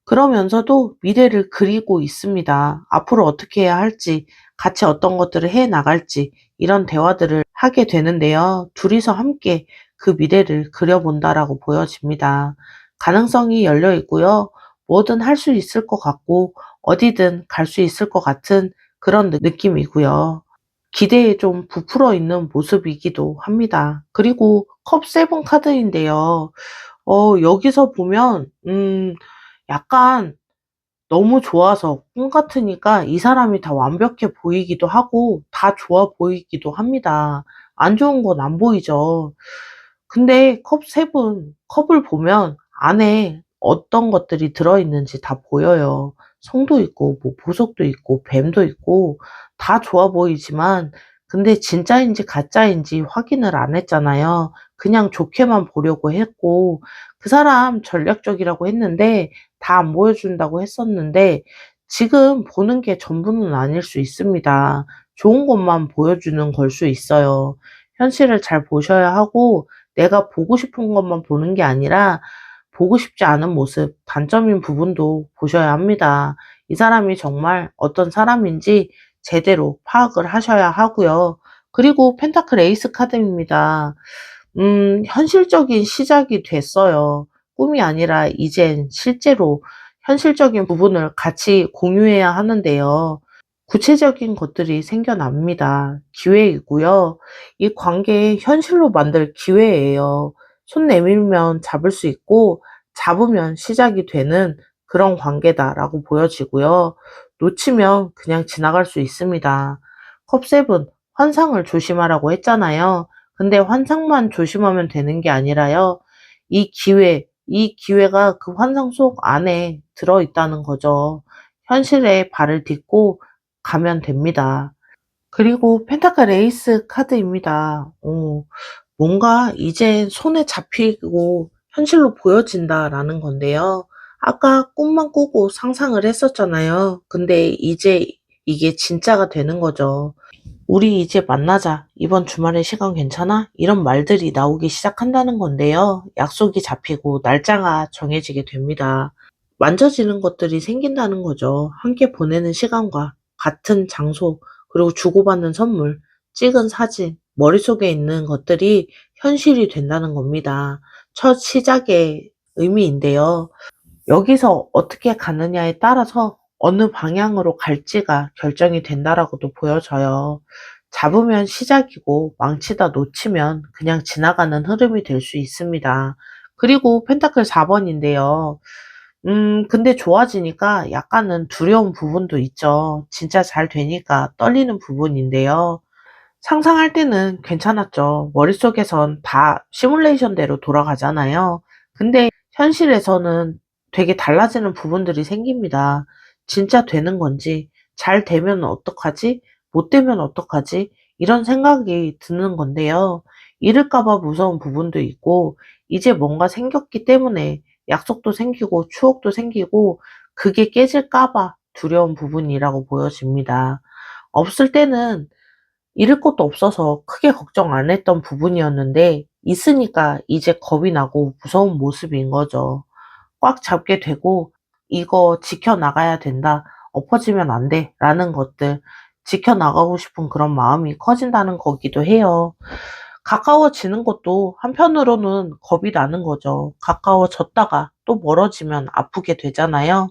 그러면서도 미래를 그리고 있습니다. 앞으로 어떻게 해야 할지, 같이 어떤 것들을 해 나갈지 이런 대화들을 하게 되는데요. 둘이서 함께 그 미래를 그려본다라고 보여집니다. 가능성이 열려 있고요. 뭐든 할 수 있을 것 같고 어디든 갈 수 있을 것 같은 그런 느낌이고요. 기대에 좀 부풀어 있는 모습이기도 합니다. 그리고 컵 세븐 카드인데요. 여기서 보면 약간 너무 좋아서 꿈 같으니까 이 사람이 다 완벽해 보이기도 하고 다 좋아 보이기도 합니다. 안 좋은 건 안 보이죠. 근데 컵 세븐 컵을 보면 안에 어떤 것들이 들어있는지 다 보여요. 성도 있고 뭐 보석도 있고 뱀도 있고 다 좋아 보이지만 근데 진짜인지 가짜인지 확인을 안 했잖아요. 그냥 좋게만 보려고 했고 그 사람 전략적이라고 했는데 다 안 보여준다고 했었는데 지금 보는 게 전부는 아닐 수 있습니다. 좋은 것만 보여주는 걸 수 있어요. 현실을 잘 보셔야 하고 내가 보고 싶은 것만 보는 게 아니라 보고 싶지 않은 모습, 단점인 부분도 보셔야 합니다. 이 사람이 정말 어떤 사람인지 제대로 파악을 하셔야 하고요. 그리고 펜타클 에이스 카드입니다. 현실적인 시작이 됐어요. 꿈이 아니라 이젠 실제로 현실적인 부분을 같이 공유해야 하는데요. 구체적인 것들이 생겨납니다. 기회이고요. 이 관계 현실로 만들 기회예요. 손 내밀면 잡을 수 있고 잡으면 시작이 되는 그런 관계다라고 보여지고요. 놓치면 그냥 지나갈 수 있습니다. 컵7, 환상을 조심하라고 했잖아요. 근데 환상만 조심하면 되는 게 아니라요. 이 기회가 그 환상 속 안에 들어있다는 거죠. 현실에 발을 딛고 가면 됩니다. 그리고 펜타클 에이스 카드입니다. 뭔가 이제 손에 잡히고 현실로 보여진다라는 건데요. 아까 꿈만 꾸고 상상을 했었잖아요. 근데 이제 이게 진짜가 되는 거죠. 우리 이제 만나자. 이번 주말에 시간 괜찮아? 이런 말들이 나오기 시작한다는 건데요. 약속이 잡히고 날짜가 정해지게 됩니다. 만져지는 것들이 생긴다는 거죠. 함께 보내는 시간과 같은 장소, 그리고 주고받는 선물, 찍은 사진, 머릿속에 있는 것들이 현실이 된다는 겁니다. 첫 시작의 의미인데요. 여기서 어떻게 가느냐에 따라서 어느 방향으로 갈지가 결정이 된다라고도 보여져요. 잡으면 시작이고 망치다 놓치면 그냥 지나가는 흐름이 될 수 있습니다. 그리고 펜타클 4번인데요. 근데 좋아지니까 약간은 두려운 부분도 있죠. 진짜 잘 되니까 떨리는 부분인데요. 상상할 때는 괜찮았죠. 머릿속에선 다 시뮬레이션대로 돌아가잖아요. 근데 현실에서는 되게 달라지는 부분들이 생깁니다. 진짜 되는 건지, 잘 되면 어떡하지? 못 되면 어떡하지? 이런 생각이 드는 건데요. 잃을까 봐 무서운 부분도 있고, 이제 뭔가 생겼기 때문에 약속도 생기고 추억도 생기고, 그게 깨질까 봐 두려운 부분이라고 보여집니다. 없을 때는 잃을 것도 없어서 크게 걱정 안 했던 부분이었는데 있으니까 이제 겁이 나고 무서운 모습인 거죠. 꽉 잡게 되고 '이거 지켜나가야 된다. 엎어지면 안 돼.'라는 것들, 지켜나가고 싶은 그런 마음이 커진다는 거기도 해요. 가까워지는 것도 한편으로는 겁이 나는 거죠. 가까워졌다가 또 멀어지면 아프게 되잖아요.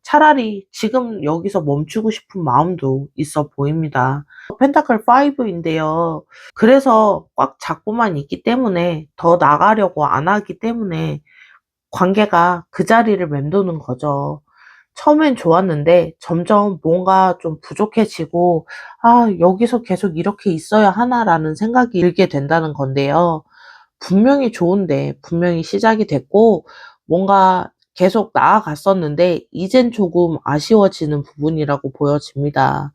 차라리 지금 여기서 멈추고 싶은 마음도 있어 보입니다. 펜타클 5인데요. 그래서 꽉 잡고만 있기 때문에 더 나가려고 안 하기 때문에 관계가 그 자리를 맴도는 거죠. 처음엔 좋았는데 점점 뭔가 좀 부족해지고 '아 여기서 계속 이렇게 있어야 하나.'라는 생각이 들게 된다는 건데요. 분명히 좋은데 분명히 시작이 됐고 뭔가 계속 나아갔었는데 이젠 조금 아쉬워지는 부분이라고 보여집니다.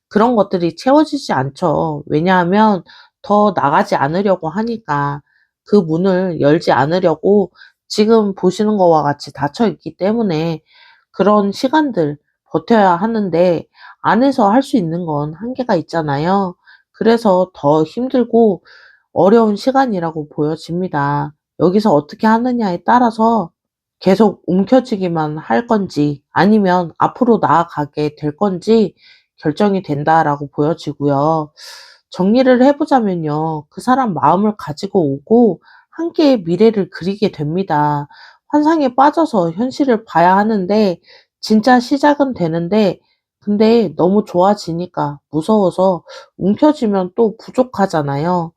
그런 것들이 채워지지 않죠. 왜냐하면 더 나가지 않으려고 하니까 그 문을 열지 않으려고 지금 보시는 거와 같이 닫혀 있기 때문에 그런 시간들 버텨야 하는데 안에서 할 수 있는 건 한계가 있잖아요. 그래서 더 힘들고 어려운 시간이라고 보여집니다. 여기서 어떻게 하느냐에 따라서 계속 움켜쥐기만 할 건지 아니면 앞으로 나아가게 될 건지 결정이 된다라고 보여지고요. 정리를 해보자면요. 그 사람 마음을 가지고 오고 함께 미래를 그리게 됩니다. 환상에 빠져서 현실을 봐야 하는데 진짜 시작은 되는데 근데 너무 좋아지니까 무서워서 움켜쥐면 또 부족하잖아요.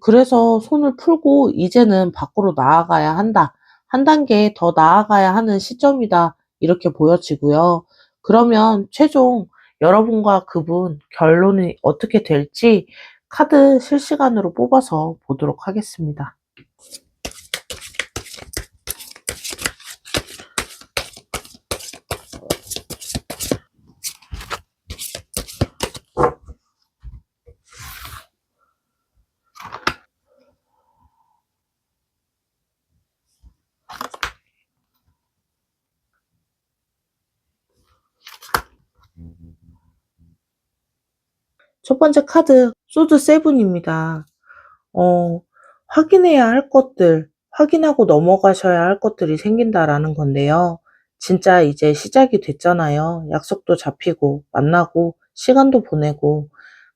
그래서 손을 풀고 이제는 밖으로 나아가야 한다. 한 단계 더 나아가야 하는 시점이다. 이렇게 보여지고요. 그러면 최종 여러분과 그분 결론이 어떻게 될지 카드 실시간으로 뽑아서 보도록 하겠습니다. 첫 번째 카드 소드 세븐입니다. 어, 확인해야 할 것들, 확인하고 넘어가셔야 할 것들이 생긴다라는 건데요. 진짜 이제 시작이 됐잖아요. 약속도 잡히고, 만나고, 시간도 보내고,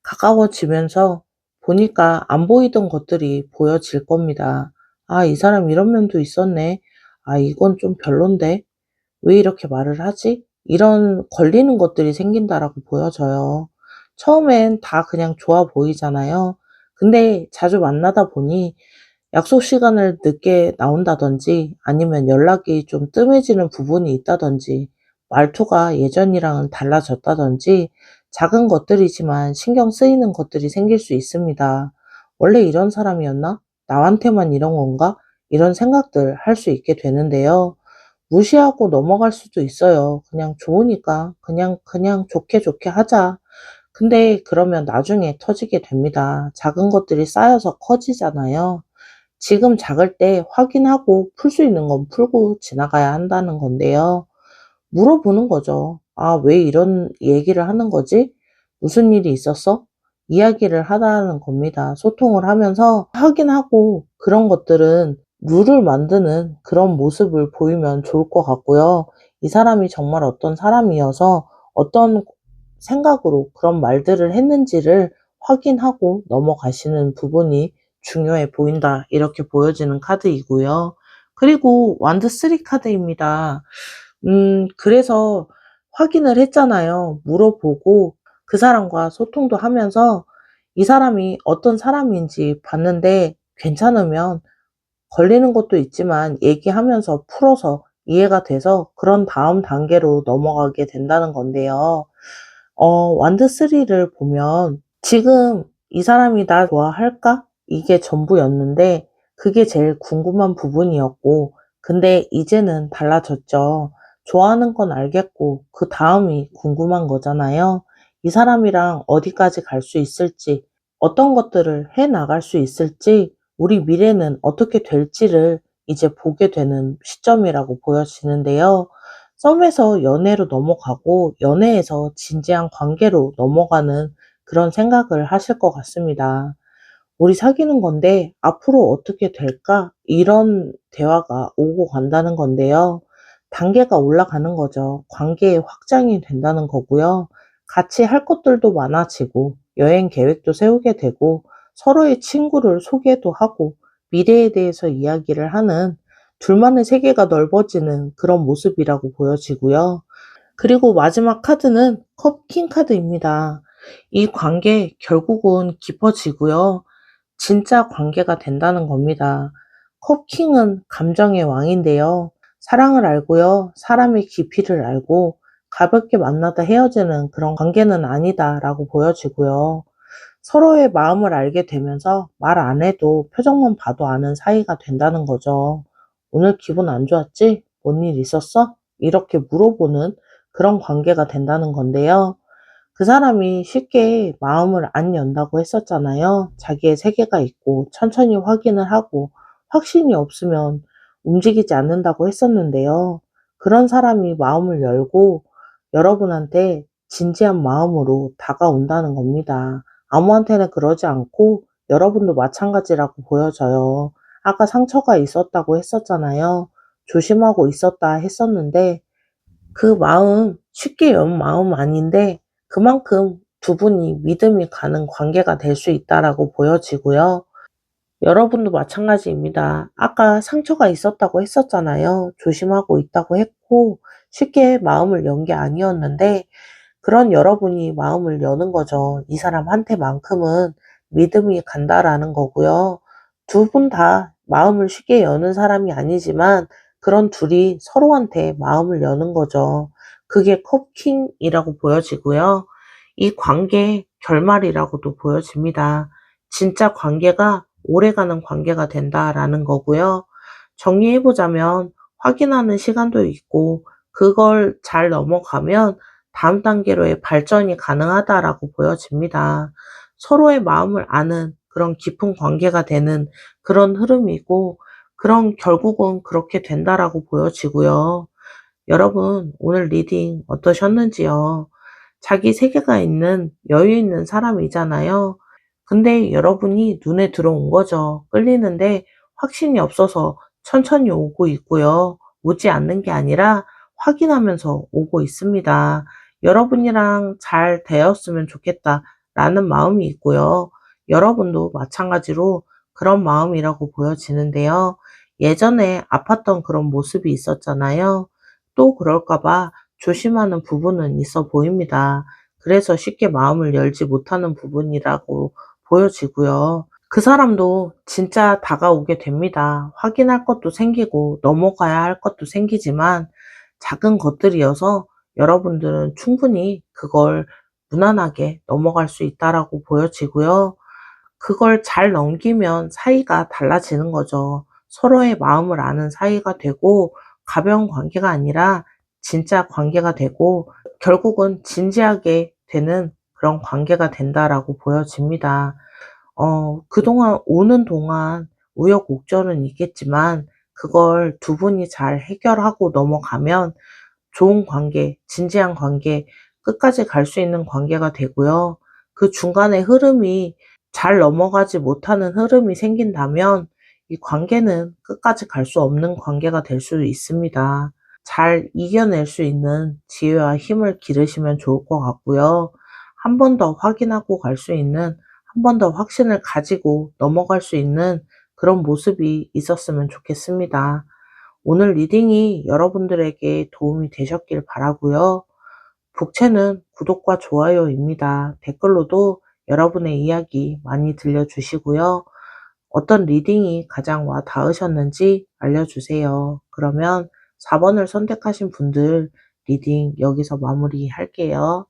가까워지면서 보니까 안 보이던 것들이 보여질 겁니다. 아, 이 사람 이런 면도 있었네. 아, 이건 좀 별론데? 왜 이렇게 말을 하지? 이런 걸리는 것들이 생긴다라고 보여져요. 처음엔 다 그냥 좋아 보이잖아요. 근데 자주 만나다 보니 약속 시간을 늦게 나온다든지 아니면 연락이 좀 뜸해지는 부분이 있다든지 말투가 예전이랑은 달라졌다든지 작은 것들이지만 신경 쓰이는 것들이 생길 수 있습니다. '원래 이런 사람이었나? 나한테만 이런 건가?' 이런 생각들 할 수 있게 되는데요. 무시하고 넘어갈 수도 있어요. 그냥 좋으니까 그냥 좋게 좋게 하자. 근데 그러면 나중에 터지게 됩니다. 작은 것들이 쌓여서 커지잖아요. 지금 작을 때 확인하고 풀 수 있는 건 풀고 지나가야 한다는 건데요. 물어보는 거죠. "아, 왜 이런 얘기를 하는 거지? 무슨 일이 있었어?" 이야기를 하라는 겁니다. 소통을 하면서 확인하고 그런 것들은 룰을 만드는 그런 모습을 보이면 좋을 것 같고요. 이 사람이 정말 어떤 사람이어서 어떤 생각으로 그런 말들을 했는지를 확인하고 넘어가시는 부분이 중요해 보인다. 이렇게 보여지는 카드이고요. 그리고 완드 3 카드입니다. 그래서 확인을 했잖아요. 물어보고 그 사람과 소통도 하면서 이 사람이 어떤 사람인지 봤는데 괜찮으면 걸리는 것도 있지만 얘기하면서 풀어서 이해가 돼서 그런 다음 단계로 넘어가게 된다는 건데요. 완드 3를 보면 지금 '이 사람이 나 좋아할까?' 이게 전부였는데 그게 제일 궁금한 부분이었고 근데 이제는 달라졌죠. 좋아하는 건 알겠고 그다음이 궁금한 거잖아요. 이 사람이랑 어디까지 갈 수 있을지, 어떤 것들을 해 나갈 수 있을지, 우리 미래는 어떻게 될지를 이제 보게 되는 시점이라고 보여지는데요. 썸에서 연애로 넘어가고 연애에서 진지한 관계로 넘어가는 그런 생각을 하실 것 같습니다. '우리 사귀는 건데 앞으로 어떻게 될까?' 이런 대화가 오고 간다는 건데요. 단계가 올라가는 거죠. 관계의 확장이 된다는 거고요. 같이 할 것들도 많아지고 여행 계획도 세우게 되고 서로의 친구를 소개도 하고 미래에 대해서 이야기를 하는 둘만의 세계가 넓어지는 그런 모습이라고 보여지고요. 그리고 마지막 카드는 컵킹 카드입니다. 이 관계 결국은 깊어지고요. 진짜 관계가 된다는 겁니다. 컵킹은 감정의 왕인데요. 사랑을 알고요. 사람의 깊이를 알고 가볍게 만나다 헤어지는 그런 관계는 아니다라고 보여지고요. 서로의 마음을 알게 되면서 말 안 해도 표정만 봐도 아는 사이가 된다는 거죠. "오늘 기분 안 좋았지? 뭔 일 있었어?" 이렇게 물어보는 그런 관계가 된다는 건데요. 그 사람이 쉽게 마음을 안 연다고 했었잖아요. 자기의 세계가 있고 천천히 확인을 하고 확신이 없으면 움직이지 않는다고 했었는데요. 그런 사람이 마음을 열고 여러분한테 진지한 마음으로 다가온다는 겁니다. 아무한테나 그러지 않고 여러분도 마찬가지라고 보여져요. 아까 상처가 있었다고 했었잖아요. 조심하고 있었다 했었는데 그 마음 쉽게 연 마음 아닌데 그만큼 두 분이 믿음이 가는 관계가 될 수 있다라고 보여지고요. 여러분도 마찬가지입니다. 아까 상처가 있었다고 했었잖아요. 조심하고 있다고 했고 쉽게 마음을 연 게 아니었는데 그런 여러분이 마음을 여는 거죠. 이 사람한테만큼은 믿음이 간다라는 거고요. 두 분 다 마음을 쉽게 여는 사람이 아니지만 그런 둘이 서로한테 마음을 여는 거죠. 그게 컵킹이라고 보여지고요. 이 관계 결말이라고도 보여집니다. 진짜 관계가 오래가는 관계가 된다라는 거고요. 정리해 보자면 확인하는 시간도 있고 그걸 잘 넘어가면 다음 단계로의 발전이 가능하다라고 보여집니다. 서로의 마음을 아는 그런 깊은 관계가 되는 그런 흐름이고 그런 결국은 그렇게 된다라고 보여지고요. 여러분 오늘 리딩 어떠셨는지요? 자기 세계가 있는 여유 있는 사람이잖아요. 근데 여러분이 눈에 들어온 거죠. 끌리는데 확신이 없어서 천천히 오고 있고요. 오지 않는 게 아니라 확인하면서 오고 있습니다. 여러분이랑 잘 되었으면 좋겠다라는 마음이 있고요. 여러분도 마찬가지로 그런 마음이라고 보여지는데요. 예전에 아팠던 그런 모습이 있었잖아요. 또 그럴까 봐 조심하는 부분은 있어 보입니다. 그래서 쉽게 마음을 열지 못하는 부분이라고 보여지고요. 그 사람도 진짜 다가오게 됩니다. 확인할 것도 생기고 넘어가야 할 것도 생기지만 작은 것들이어서 여러분들은 충분히 그걸 무난하게 넘어갈 수 있다라고 보여지고요. 그걸 잘 넘기면 사이가 달라지는 거죠. 서로의 마음을 아는 사이가 되고 가벼운 관계가 아니라 진짜 관계가 되고 결국은 진지하게 되는 그런 관계가 된다라고 보여집니다. 그동안 오는 동안 우여곡절은 있겠지만 그걸 두 분이 잘 해결하고 넘어가면 좋은 관계, 진지한 관계, 끝까지 갈 수 있는 관계가 되고요. 그 중간에 흐름이 잘 넘어가지 못하는 흐름이 생긴다면 이 관계는 끝까지 갈 수 없는 관계가 될 수 있습니다. 잘 이겨낼 수 있는 지혜와 힘을 기르시면 좋을 것 같고요. 한 번 더 확인하고 갈 수 있는, 한 번 더 확신을 가지고 넘어갈 수 있는 그런 모습이 있었으면 좋겠습니다. 오늘 리딩이 여러분들에게 도움이 되셨길 바라고요. 북채는 구독과 좋아요입니다. 댓글로도 여러분의 이야기 많이 들려주시고요. 어떤 리딩이 가장 와 닿으셨는지 알려주세요. 그러면 4번을 선택하신 분들 리딩 여기서 마무리할게요.